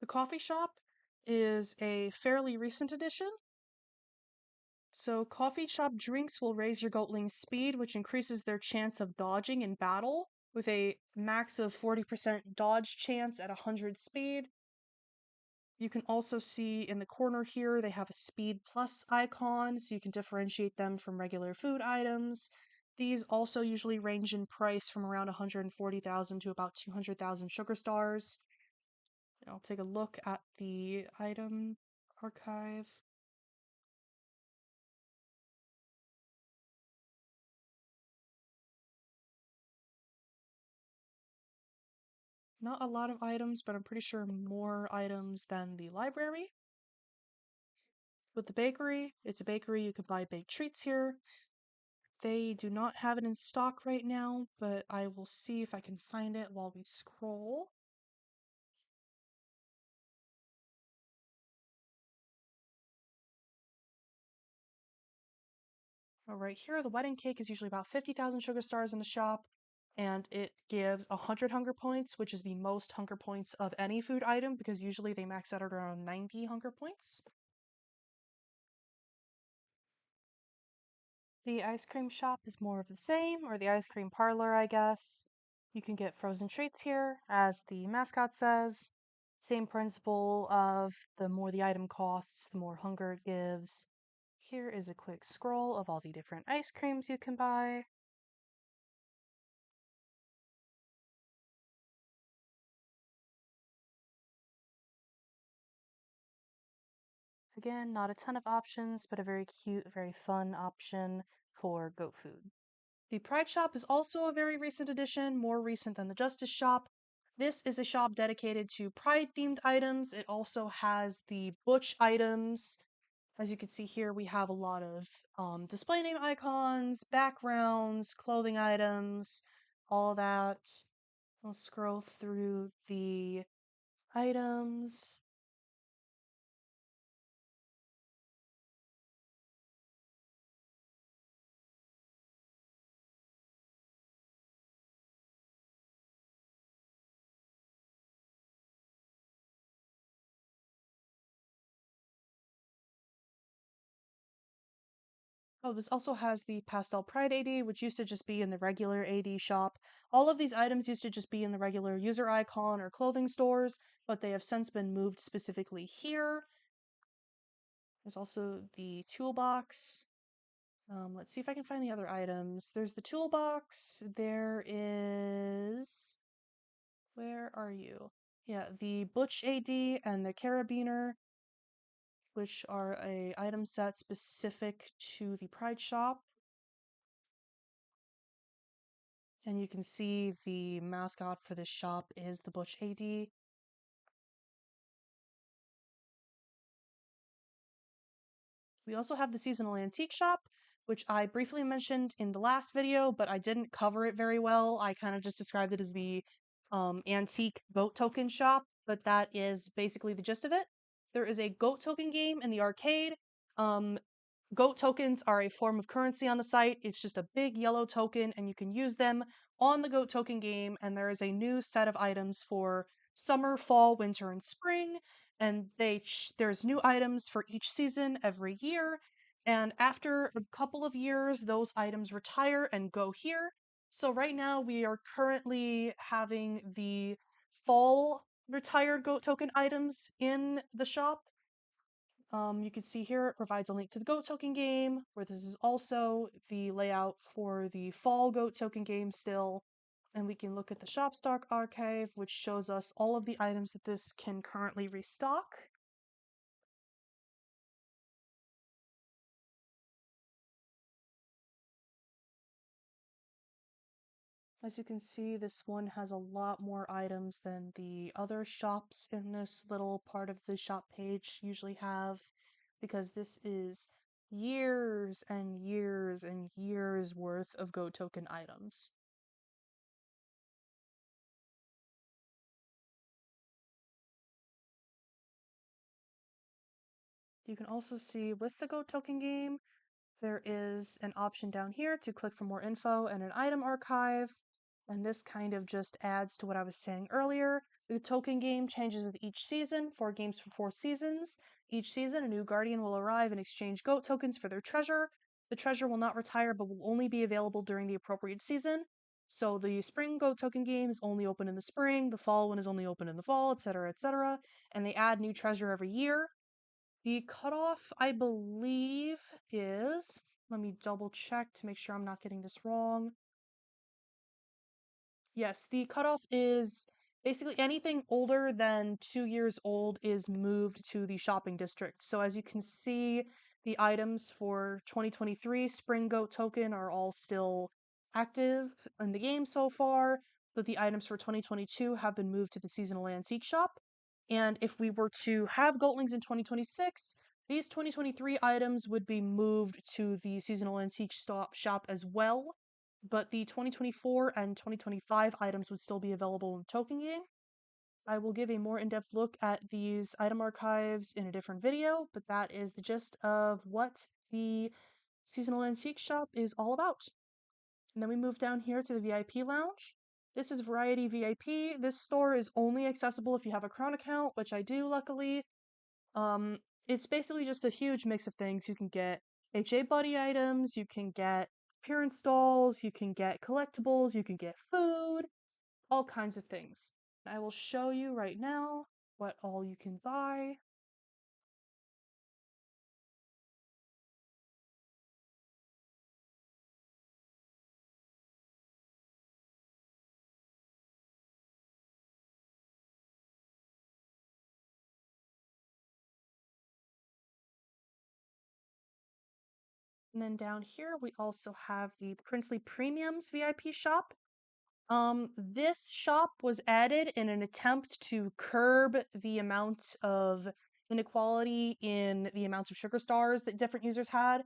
The coffee shop is a fairly recent addition. So, coffee shop drinks will raise your goatling's speed, which increases their chance of dodging in battle, with a max of 40% dodge chance at 100 speed. You can also see in the corner here, they have a speed plus icon, so you can differentiate them from regular food items. These also usually range in price from around 140,000 to about 200,000 sugar stars. I'll take a look at the item archive. Not a lot of items, but I'm pretty sure more items than the library. With the bakery, it's a bakery, you can buy baked treats here. They do not have it in stock right now, but I will see if I can find it while we scroll. Right here, the wedding cake is usually about 50,000 sugar stars in the shop, and it gives 100 hunger points, which is the most hunger points of any food item because usually they max out at around 90 hunger points. The ice cream shop is more of the same, or the ice cream parlor, I guess. You can get frozen treats here, as the mascot says. Same principle of the more the item costs, the more hunger it gives. Here is a quick scroll of all the different ice creams you can buy. Again, not a ton of options, but a very cute, very fun option for goat food. The Pride Shop is also a very recent addition, more recent than the Justice Shop. This is a shop dedicated to Pride themed items. It also has the Butch items. As you can see here, we have a lot of display name icons, backgrounds, clothing items, all that. I'll scroll through the items. Oh, this also has the Pastel Pride AD, which used to just be in the regular AD shop. All of these items used to just be in the regular user icon or clothing stores, but they have since been moved specifically here. There's also the toolbox. Let's see if I can find the other items. There's the toolbox. There is... Where are you? Yeah, the Butch AD and the Carabiner, which are a item set specific to the Pride shop. And you can see the mascot for this shop is the Butch AD. We also have the seasonal antique shop, which I briefly mentioned in the last video, but I didn't cover it very well. I kind of just described it as the antique goat token shop, but that is basically the gist of it. There is a goat token game in the arcade. Um, Goat tokens are a form of currency on the site. It's just a big yellow token, and you can use them on the Goat token game. And there is a new set of items for summer, fall, winter, and spring. And there's new items for each season every year. And after a couple of years, those items retire and go here. So right now we are currently having the fall retired Goat token items in the shop. You can see here it provides a link to the Goat token game, where this is also the layout for the fall Goat token game still. And we can look at the shop stock archive, which shows us all of the items that this can currently restock. As you can see, this one has a lot more items than the other shops in this little part of the shop page usually have, because this is years and years and years worth of Go token items. You can also see with the Go token game, there is an option down here to click for more info and an item archive. And this kind of just adds to what I was saying earlier. The token game changes with each season, 4 games for 4 seasons. Each season, a new guardian will arrive and exchange goat tokens for their treasure. The treasure will not retire but will only be available during the appropriate season. So the spring goat token game is only open in the spring, the fall one is only open in the fall, etc., etc. And they add new treasure every year. The cutoff, I believe, is, let me double check to make sure I'm not getting this wrong. Yes, the cutoff is basically anything older than 2 years old is moved to the shopping district. So as you can see, the items for 2023 Spring Goat Token are all still active in the game so far, but the items for 2022 have been moved to the seasonal antique shop. And if we were to have Goatlings in 2026, these 2023 items would be moved to the seasonal antique shop as well, but the 2024 and 2025 items would still be available in the token game. I will give a more in-depth look at these item archives in a different video, but that is the gist of what the seasonal antique shop is all about. And then we move down here to the VIP lounge. This is Variety VIP. This store is only accessible if you have a Crown account, which I do, luckily. It's basically just a huge mix of things. You can get HA Buddy items, you can get appearance dolls, you can get collectibles, you can get food, all kinds of things. I will show you right now what all you can buy. And then down here, we also have the Princely Premiums VIP shop. This shop was added in an attempt to curb the amount of inequality in the amounts of sugar stars that different users had,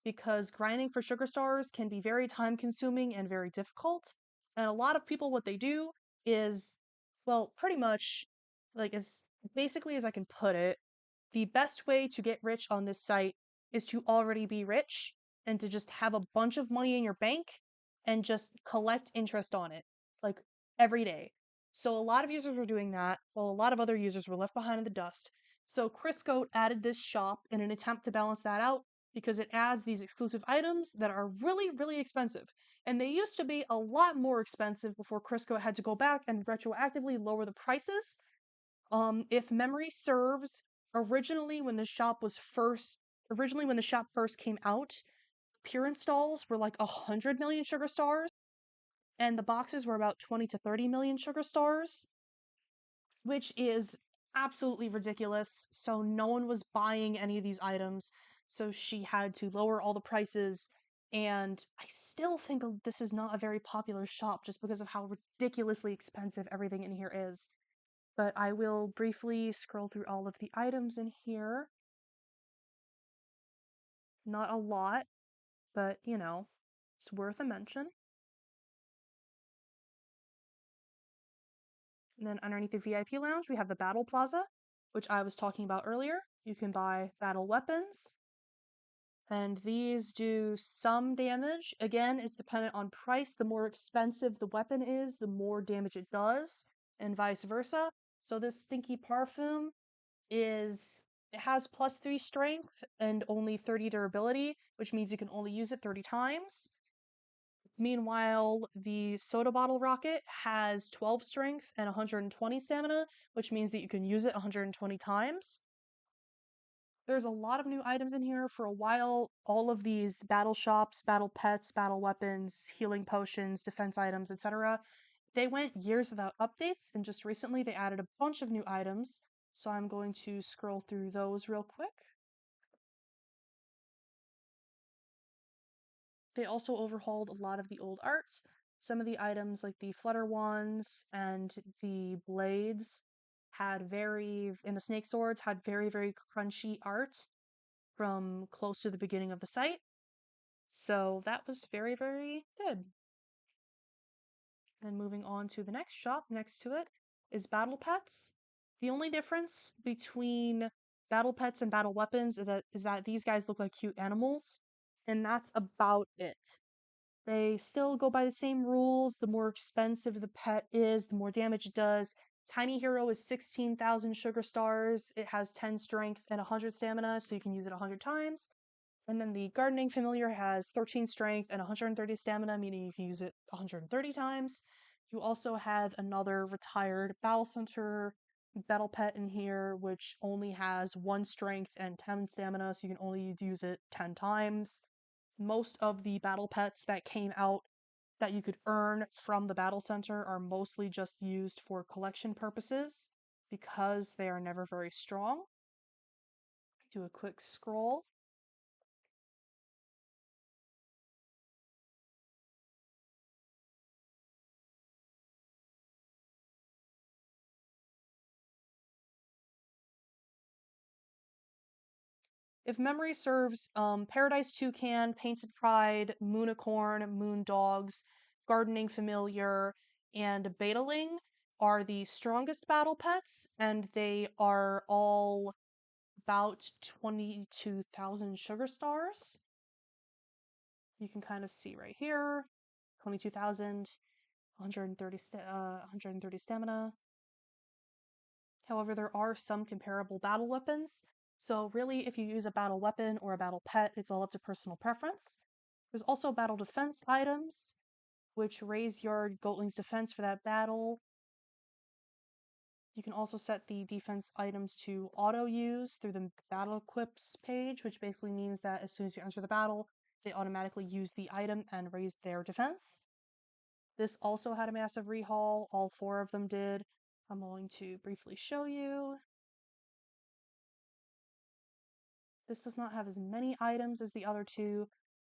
because grinding for sugar stars can be very time consuming and very difficult. And a lot of people, what they do is, well, pretty much, like, as basically as I can put it, the best way to get rich on this site is to already be rich and to just have a bunch of money in your bank and just collect interest on it, like every day. So a lot of users were doing that, while a lot of other users were left behind in the dust. So Chris Goat added this shop in an attempt to balance that out, because it adds these exclusive items that are really, really expensive. And they used to be a lot more expensive before Crisco had to go back and retroactively lower the prices. If memory serves, originally when the shop first came out, appearance dolls were like 100 million sugar stars, and the boxes were about 20 to 30 million sugar stars, which is absolutely ridiculous. So no one was buying any of these items, so she had to lower all the prices. And I still think this is not a very popular shop just because of how ridiculously expensive everything in here is. But I will briefly scroll through all of the items in here. Not a lot, but you know, it's worth a mention. And then underneath the VIP lounge, we have the Battle Plaza, which I was talking about earlier. You can buy battle weapons, and these do some damage. Again, it's dependent on price. The more expensive the weapon is, the more damage it does, and vice versa. So this Stinky Parfum it has +3 strength and only 30 durability, which means you can only use it 30 times. Meanwhile, the soda bottle rocket has 12 strength and 120 stamina, which means that you can use it 120 times. There's a lot of new items in here. For a while, all of these battle shops, battle pets, battle weapons, healing potions, defense items, etc., they went years without updates, and just recently they added a bunch of new items. So I'm going to scroll through those real quick. They also overhauled a lot of the old arts. Some of the items, like the flutter wands and the blades, and the snake swords had very, very crunchy art from close to the beginning of the site. So that was very, very good. And moving on to the next shop next to it is Battle Pets. The only difference between Battle Pets and Battle Weapons is that these guys look like cute animals, and that's about it. They still go by the same rules. The more expensive the pet is, the more damage it does. Tiny Hero is 16,000 sugar stars. It has 10 strength and 100 stamina, so you can use it 100 times. And then the Gardening Familiar has 13 strength and 130 stamina, meaning you can use it 130 times. You also have another retired Battle Center battle pet in here, which only has 1 strength and 10 stamina, so you can only use it 10 times. Most of the battle pets that came out that you could earn from the battle center are mostly just used for collection purposes because they are never very strong. Do a quick scroll. If memory serves, Paradise Toucan, Painted Pride, Moonicorn, Moon Dogs, Gardening Familiar, and Betaling are the strongest battle pets, and they are all about 22,000 sugar stars. You can kind of see right here, 22,000, 130 stamina. However, there are some comparable battle weapons, so really if you use a battle weapon or a battle pet, it's all up to personal preference. There's also battle defense items, which raise your Goatling's defense for that battle. You can also set the defense items to auto-use through the battle equips page, which basically means that as soon as you enter the battle, they automatically use the item and raise their defense. This also had a massive rehaul, all 4 of them did. I'm going to briefly show you. This does not have as many items as the other 2,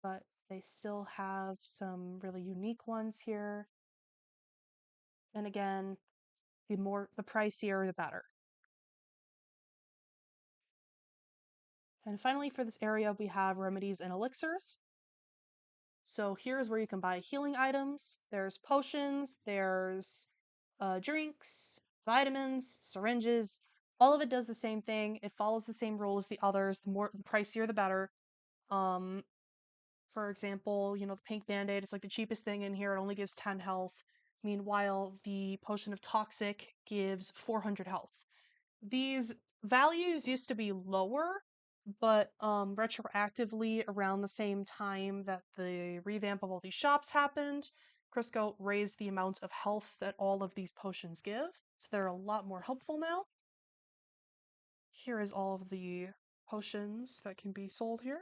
but they still have some really unique ones here. And again, the pricier, the better. And finally, for this area, we have remedies and elixirs. So here's where you can buy healing items. There's potions, there's drinks, vitamins, syringes. All of it does the same thing. It follows the same rules as the others. The pricier, the better. For example, the pink band-aid is like the cheapest thing in here. It only gives 10 health. Meanwhile, the potion of toxic gives 400 health. These values used to be lower, but retroactively around the same time that the revamp of all these shops happened, Crisco raised the amount of health that all of these potions give, so they're a lot more helpful now. Here is all of the potions that can be sold here.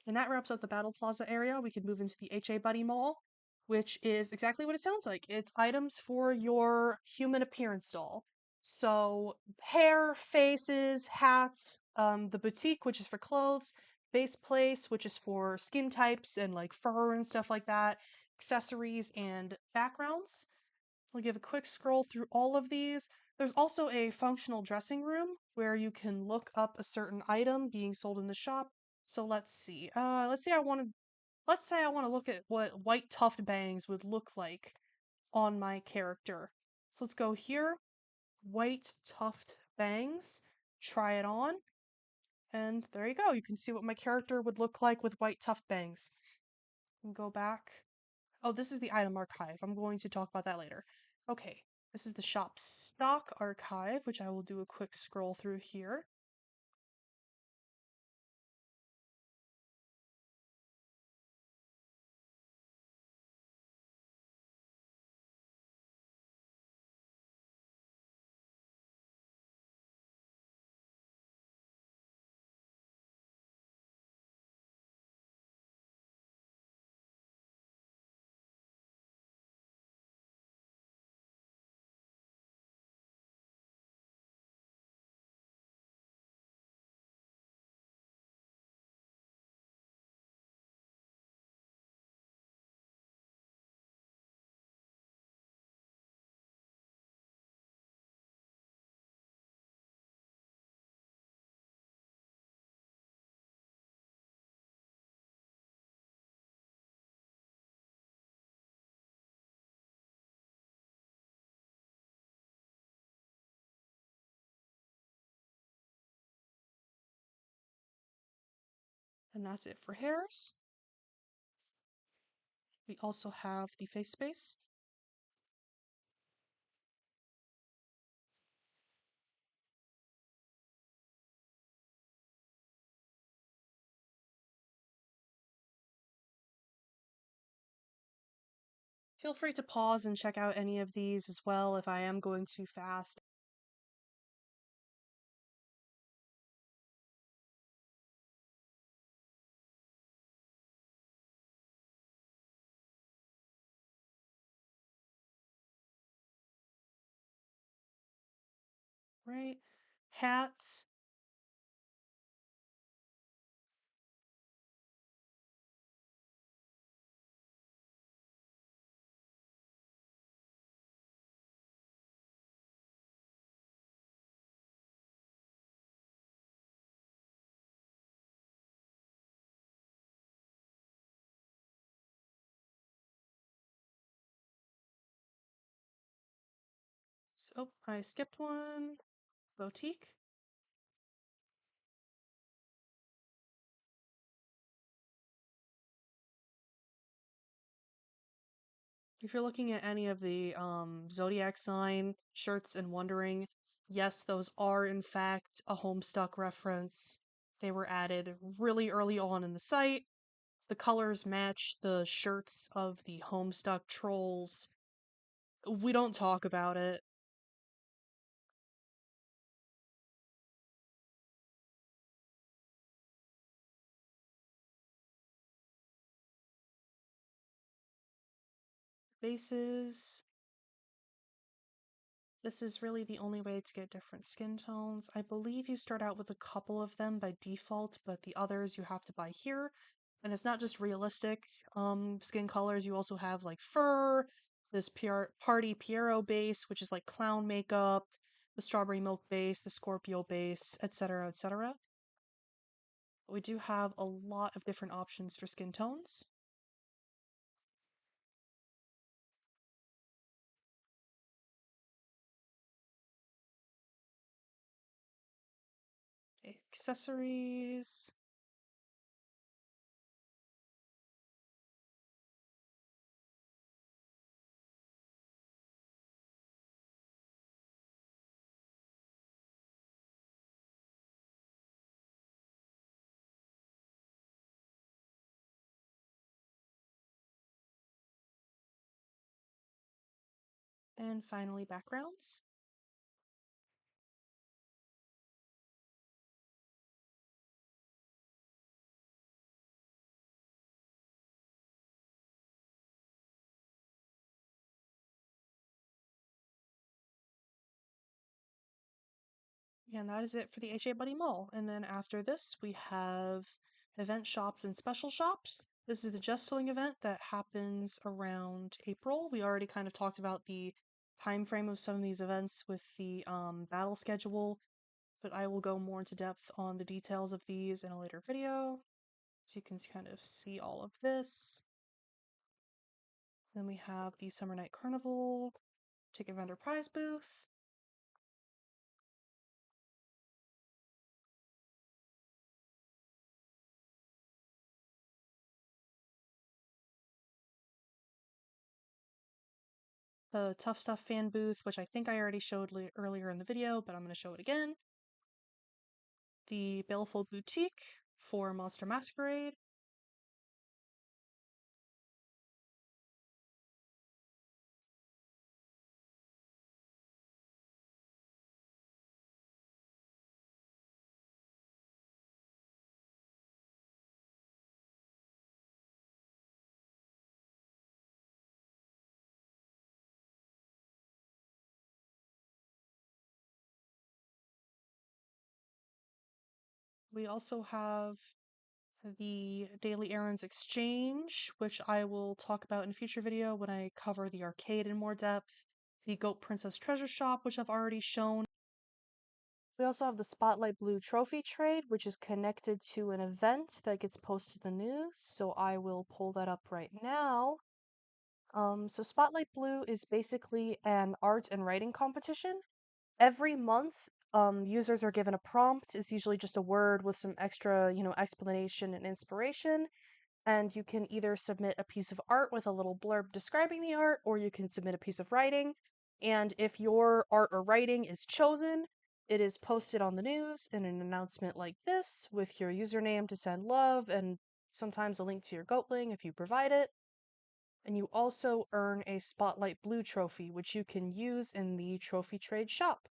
And that wraps up the Battle Plaza area. We can move into the HA Buddy Mall, which is exactly what it sounds like. It's items for your human appearance doll. So hair, faces, hats, the boutique, which is for clothes, base place, which is for skin types and like fur and stuff like that, accessories and backgrounds. I'll give a quick scroll through all of these. There's also a functional dressing room where you can look up a certain item being sold in the shop. So let's see. Let's say I want to look at what white tuft bangs would look like on my character. So let's go here. White tuft bangs. Try it on. And there you go. You can see what my character would look like with white tuft bangs. And go back. Oh, this is the item archive. I'm going to talk about that later. Okay, this is the shop stock archive, which I will do a quick scroll through here. And that's it for hairs. We also have the face space. Feel free to pause and check out any of these as well if I am going too fast. Right? Hats. So I skipped one. Boutique. If you're looking at any of the zodiac sign shirts and wondering, yes, those are in fact a Homestuck reference. They were added really early on in the site. The colors match the shirts of the Homestuck trolls. We don't talk about it. Bases. This is really the only way to get different skin tones. I believe you start out with a couple of them by default, but the others you have to buy here. And it's not just realistic skin colors, you also have like fur, this party Piero base, which is like clown makeup, the strawberry milk base, the Scorpio base, etc., etc. We do have a lot of different options for skin tones. Accessories. And finally, backgrounds. And that is it for the HA Buddy Mall. And then after this, we have event shops and special shops. This is the Just Filling event that happens around April. We already kind of talked about the time frame of some of these events with the battle schedule, but I will go more into depth on the details of these in a later video. So you can kind of see all of this. Then we have the Summer Night Carnival ticket vendor prize booth. The Tough Stuff fan booth, which I think I already showed earlier in the video, but I'm going to show it again. The Baleful Boutique for Monster Masquerade. We also have the Daily Errands Exchange, which I will talk about in a future video when I cover the arcade in more depth. The Goat Princess Treasure Shop, which I've already shown. We also have the Spotlight Blu trophy trade, which is connected to an event that gets posted in the news, so I will pull that up right now. So Spotlight Blu is basically an art and writing competition. Every month, users are given a prompt. It's usually just a word with some extra, explanation and inspiration. And you can either submit a piece of art with a little blurb describing the art, or you can submit a piece of writing. And if your art or writing is chosen, it is posted on the news in an announcement like this with your username to send love and sometimes a link to your Goatling if you provide it. And you also earn a Spotlight Blu trophy, which you can use in the trophy trade shop.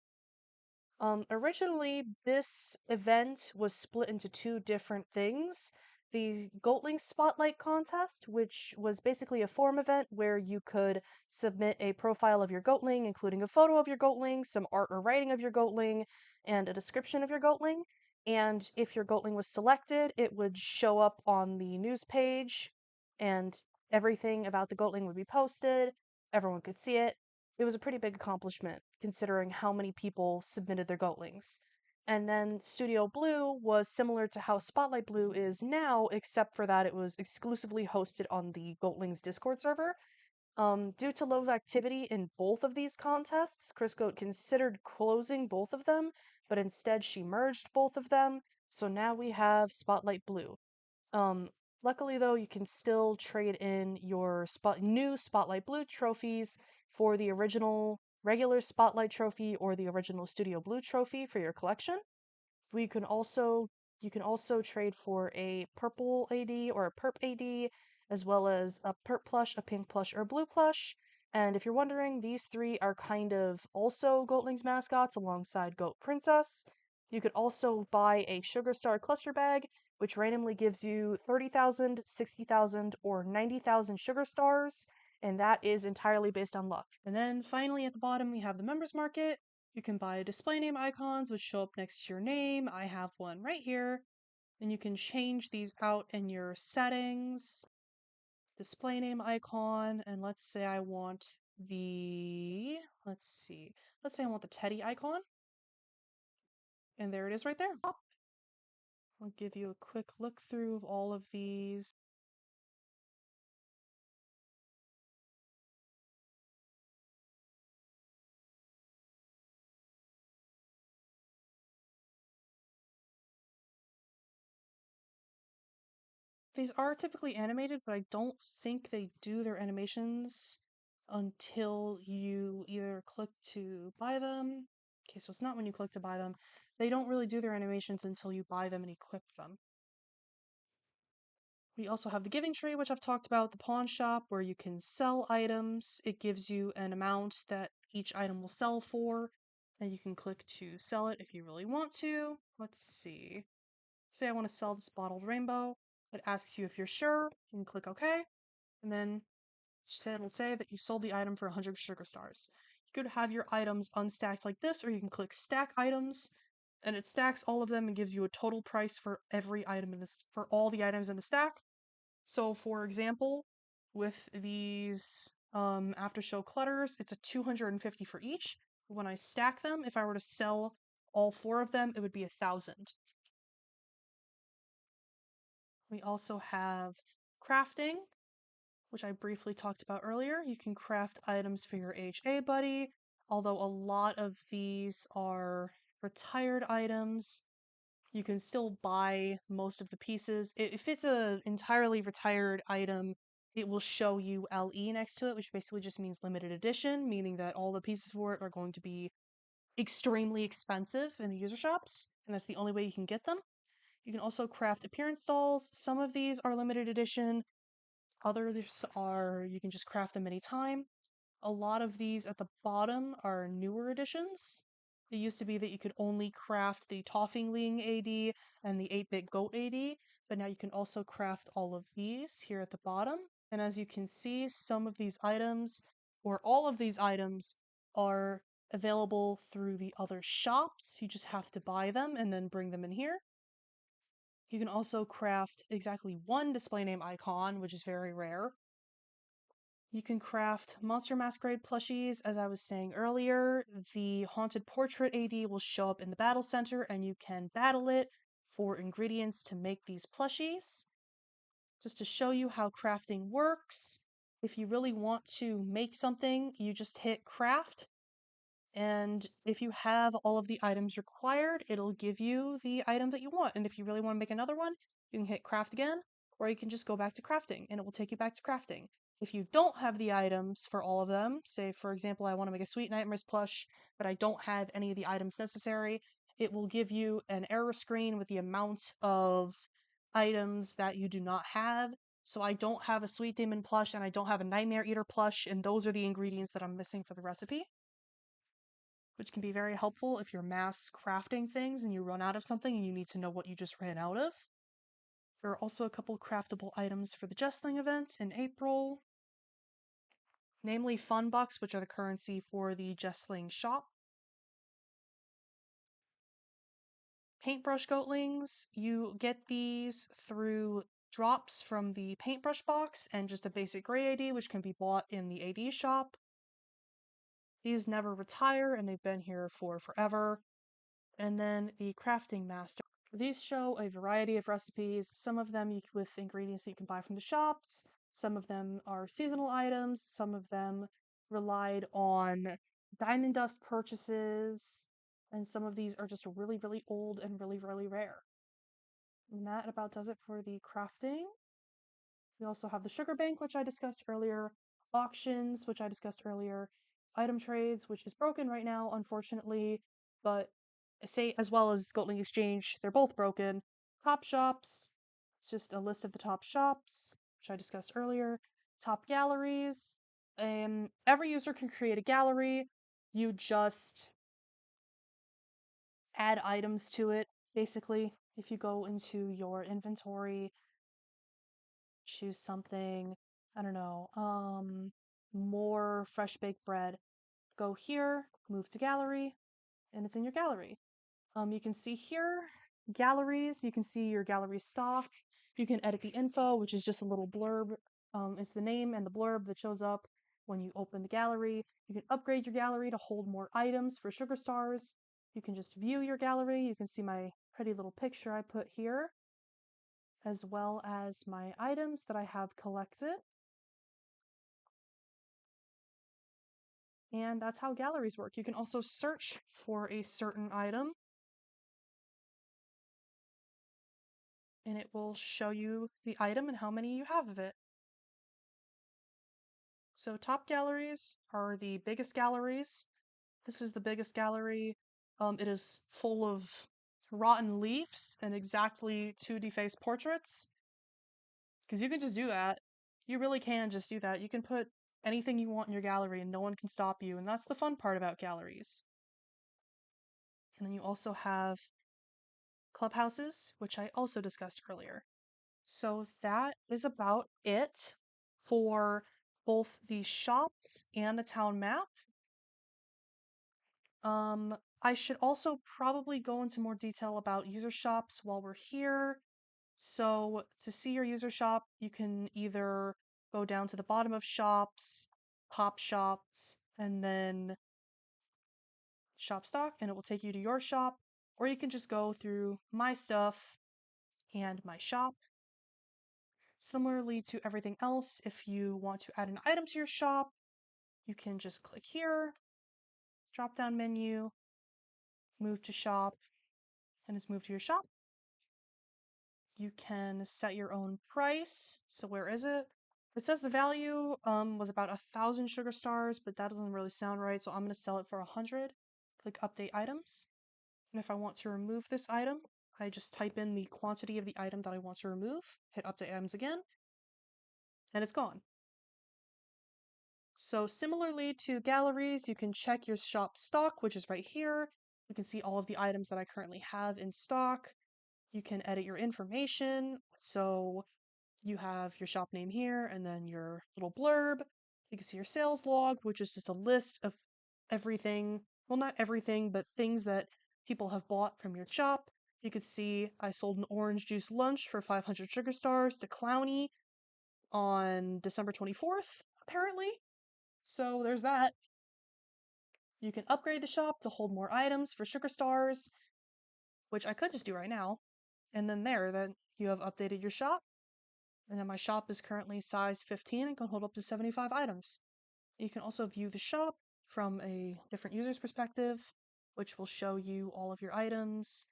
Originally, this event was split into two different things. The Goatlings Spotlight Contest, which was basically a forum event where you could submit a profile of your Goatling, including a photo of your Goatling, some art or writing of your Goatling, and a description of your Goatling. And if your Goatling was selected, it would show up on the news page, and everything about the Goatling would be posted. Everyone could see it. It was a pretty big accomplishment considering how many people submitted their Goatlings. And then Studio Blue was similar to how Spotlight Blue is now, except for that it was exclusively hosted on the Goatlings Discord server. Due to low activity in both of these contests, Chris Goat considered closing both of them, but instead she merged both of them, so now we have Spotlight Blue. Um, Luckily though, you can still trade in your new Spotlight Blu trophies for the original regular Spotlight trophy or the original Studio Blue trophy for your collection. We can also You can also trade for a purple AD or a perp AD, as well as a perp plush, a pink plush, or a blue plush. And if you're wondering, these three are kind of also Goatlings mascots alongside Goat Princess. You could also buy a Sugar Star cluster bag, which randomly gives you 30,000, 60,000, or 90,000 Sugar Stars, and that is entirely based on luck. And then finally at the bottom we have the Members Market. You can buy display name icons which show up next to your name. I have one right here. And you can change these out in your settings. Display name icon, and let's say I want let's say I want the Teddy icon. And there it is right there. I'll give you a quick look through of all of these. These are typically animated, but I don't think they do their animations until you either click to buy them. Okay, so it's not when you click to buy them. They don't really do their animations until you buy them and equip them. We also have the giving tree, which I've talked about, the pawn shop, where you can sell items. It gives you an amount that each item will sell for, and you can click to sell it if you really want to. Let's see. Say I want to sell this bottled rainbow. It asks you if you're sure. You can click OK, and then it'll say that you sold the item for 100 sugar stars. You could have your items unstacked like this, or you can click stack items, and it stacks all of them and gives you a total price for every item in this, for all the items in the stack. So for example, with these after show clutters, it's a 250 for each. When I stack them, if I were to sell all 4 of them, it would be 1,000. We also have crafting, which I briefly talked about earlier. You can craft items for your HA buddy, although a lot of these are retired items. You can still buy most of the pieces. If it's an entirely retired item, it will show you LE next to it, which basically just means limited edition, meaning that all the pieces for it are going to be extremely expensive in the user shops, and that's the only way you can get them. You can also craft appearance dolls. Some of these are limited edition, others are you can just craft them anytime. A lot of these at the bottom are newer editions. It used to be that you could only craft the Toffingling AD and the 8-bit Goat AD, but now you can also craft all of these here at the bottom. And as you can see, some of these items, or all of these items, are available through the other shops. You just have to buy them and then bring them in here. You can also craft exactly one display name icon, which is very rare. You can craft Monster Masquerade plushies, as I was saying earlier. The Haunted Portrait AD will show up in the battle center, and you can battle it for ingredients to make these plushies. Just to show you how crafting works, if you really want to make something, you just hit craft, and if you have all of the items required, it'll give you the item that you want. And if you really want to make another one, you can hit craft again, or you can just go back to crafting, and it will take you back to crafting. If you don't have the items for all of them, say for example I want to make a Sweet Nightmares plush, but I don't have any of the items necessary, it will give you an error screen with the amount of items that you do not have. So I don't have a Sweet Demon plush, and I don't have a Nightmare Eater plush, and those are the ingredients that I'm missing for the recipe, which can be very helpful if you're mass crafting things and you run out of something and you need to know what you just ran out of. There are also a couple craftable items for the Jestling event in April, namely Fun Bucks, which are the currency for the Jestling shop. Paintbrush Goatlings, you get these through drops from the paintbrush box and just a basic gray AD, which can be bought in the AD shop. These never retire and they've been here for forever. And then the Crafting Master. These show a variety of recipes, some of them with ingredients that you can buy from the shops, some of them are seasonal items, some of them relied on diamond dust purchases, and some of these are just really, really old and really, really rare. And that about does it for the crafting. We also have the sugar bank, which I discussed earlier, auctions, which I discussed earlier, item trades, which is broken right now, unfortunately, but say as well as Goatling Exchange, they're both broken. Top shops, it's just a list of the top shops, which I discussed earlier. Top galleries, every user can create a gallery. You just add items to it, basically. If you go into your inventory, choose something, I don't know, more fresh baked bread. Go here, move to gallery, and it's in your gallery. You can see here, galleries, you can see your gallery stock. You can edit the info, which is just a little blurb. It's the name and the blurb that shows up when you open the gallery. You can upgrade your gallery to hold more items for sugar stars. You can just view your gallery. You can see my pretty little picture I put here, as well as my items that I have collected. And that's how galleries work. You can also search for a certain item, and it will show you the item and how many you have of it. So top galleries are the biggest galleries. This is the biggest gallery. It is full of rotten leaves and exactly 2 defaced portraits. Because you can just do that. You really can just do that. You can put anything you want in your gallery and no one can stop you, and that's the fun part about galleries. And then you also have clubhouses, which I also discussed earlier. So that is about it for both the shops and the town map. I should also probably go into more detail about user shops while we're here. So to see your user shop, you can either go down to the bottom of shops, pop shops, and then shop stock, and it will take you to your shop, or you can just go through my stuff and my shop. Similarly to everything else, if you want to add an item to your shop, you can just click here, drop down menu, move to shop, and it's moved to your shop. You can set your own price. So where is it? It says the value was about 1,000 sugar stars, but that doesn't really sound right, so I'm going to sell it for 100. Click update items. And if I want to remove this item, I just type in the quantity of the item that I want to remove, hit update items again, and it's gone. So similarly to galleries, you can check your shop stock, which is right here. You can see all of the items that I currently have in stock. You can edit your information. So you have your shop name here and then your little blurb. You can see your sales log, which is just a list of everything. Well, not everything, but things that people have bought from your shop. You can see I sold an orange juice lunch for 500 sugar stars to Clowny on December 24th, apparently. So there's that. You can upgrade the shop to hold more items for sugar stars, which I could just do right now. And then then you have updated your shop. And then my shop is currently size 15 and can hold up to 75 items. You can also view the shop from a different user's perspective, which will show you all of your items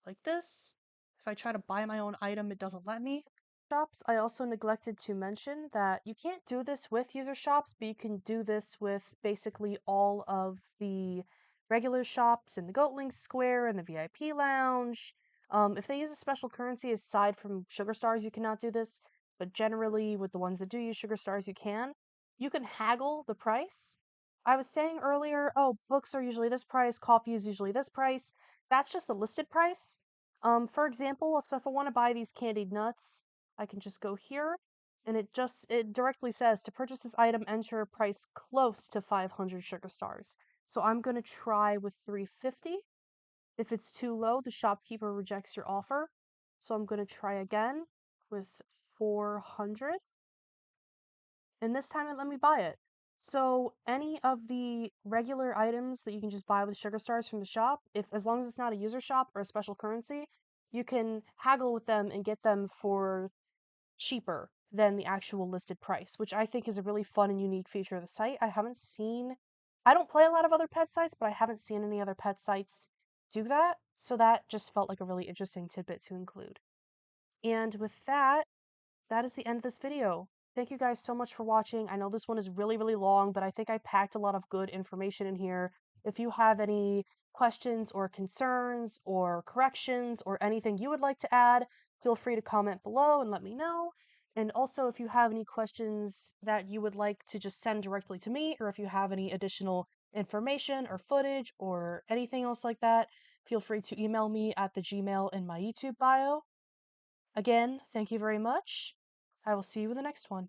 like this. If I try to buy my own item, it doesn't let me. Shops, I also neglected to mention that you can't do this with user shops, but you can do this with basically all of the regular shops in the Goatlings Square and the VIP Lounge. If they use a special currency aside from Sugar Stars, you cannot do this, but generally with the ones that do use Sugar Stars, you can. You can haggle the price. I was saying earlier, oh, books are usually this price, coffee is usually this price. That's just the listed price. For example, so if I want to buy these candied nuts, I can just go here, and it directly says to purchase this item, enter a price close to 500 sugar stars. So I'm going to try with 350. If it's too low, the shopkeeper rejects your offer. So I'm going to try again with 400. And this time it let me buy it. So any of the regular items that you can just buy with sugar stars from the shop, if as long as it's not a user shop or a special currency, you can haggle with them and get them for cheaper than the actual listed price, which I think is a really fun and unique feature of the site. I don't play a lot of other pet sites, but I haven't seen any other pet sites do that, so that just felt like a really interesting tidbit to include. And with that, that is the end of this video. Thank you guys so much for watching. I know this one is really, really long, but I think I packed a lot of good information in here. If you have any questions or concerns or corrections or anything you would like to add, feel free to comment below and let me know. And also, if you have any questions that you would like to just send directly to me, or if you have any additional information or footage or anything else like that, feel free to email me at the Gmail in my YouTube bio. Again, thank you very much. I will see you in the next one.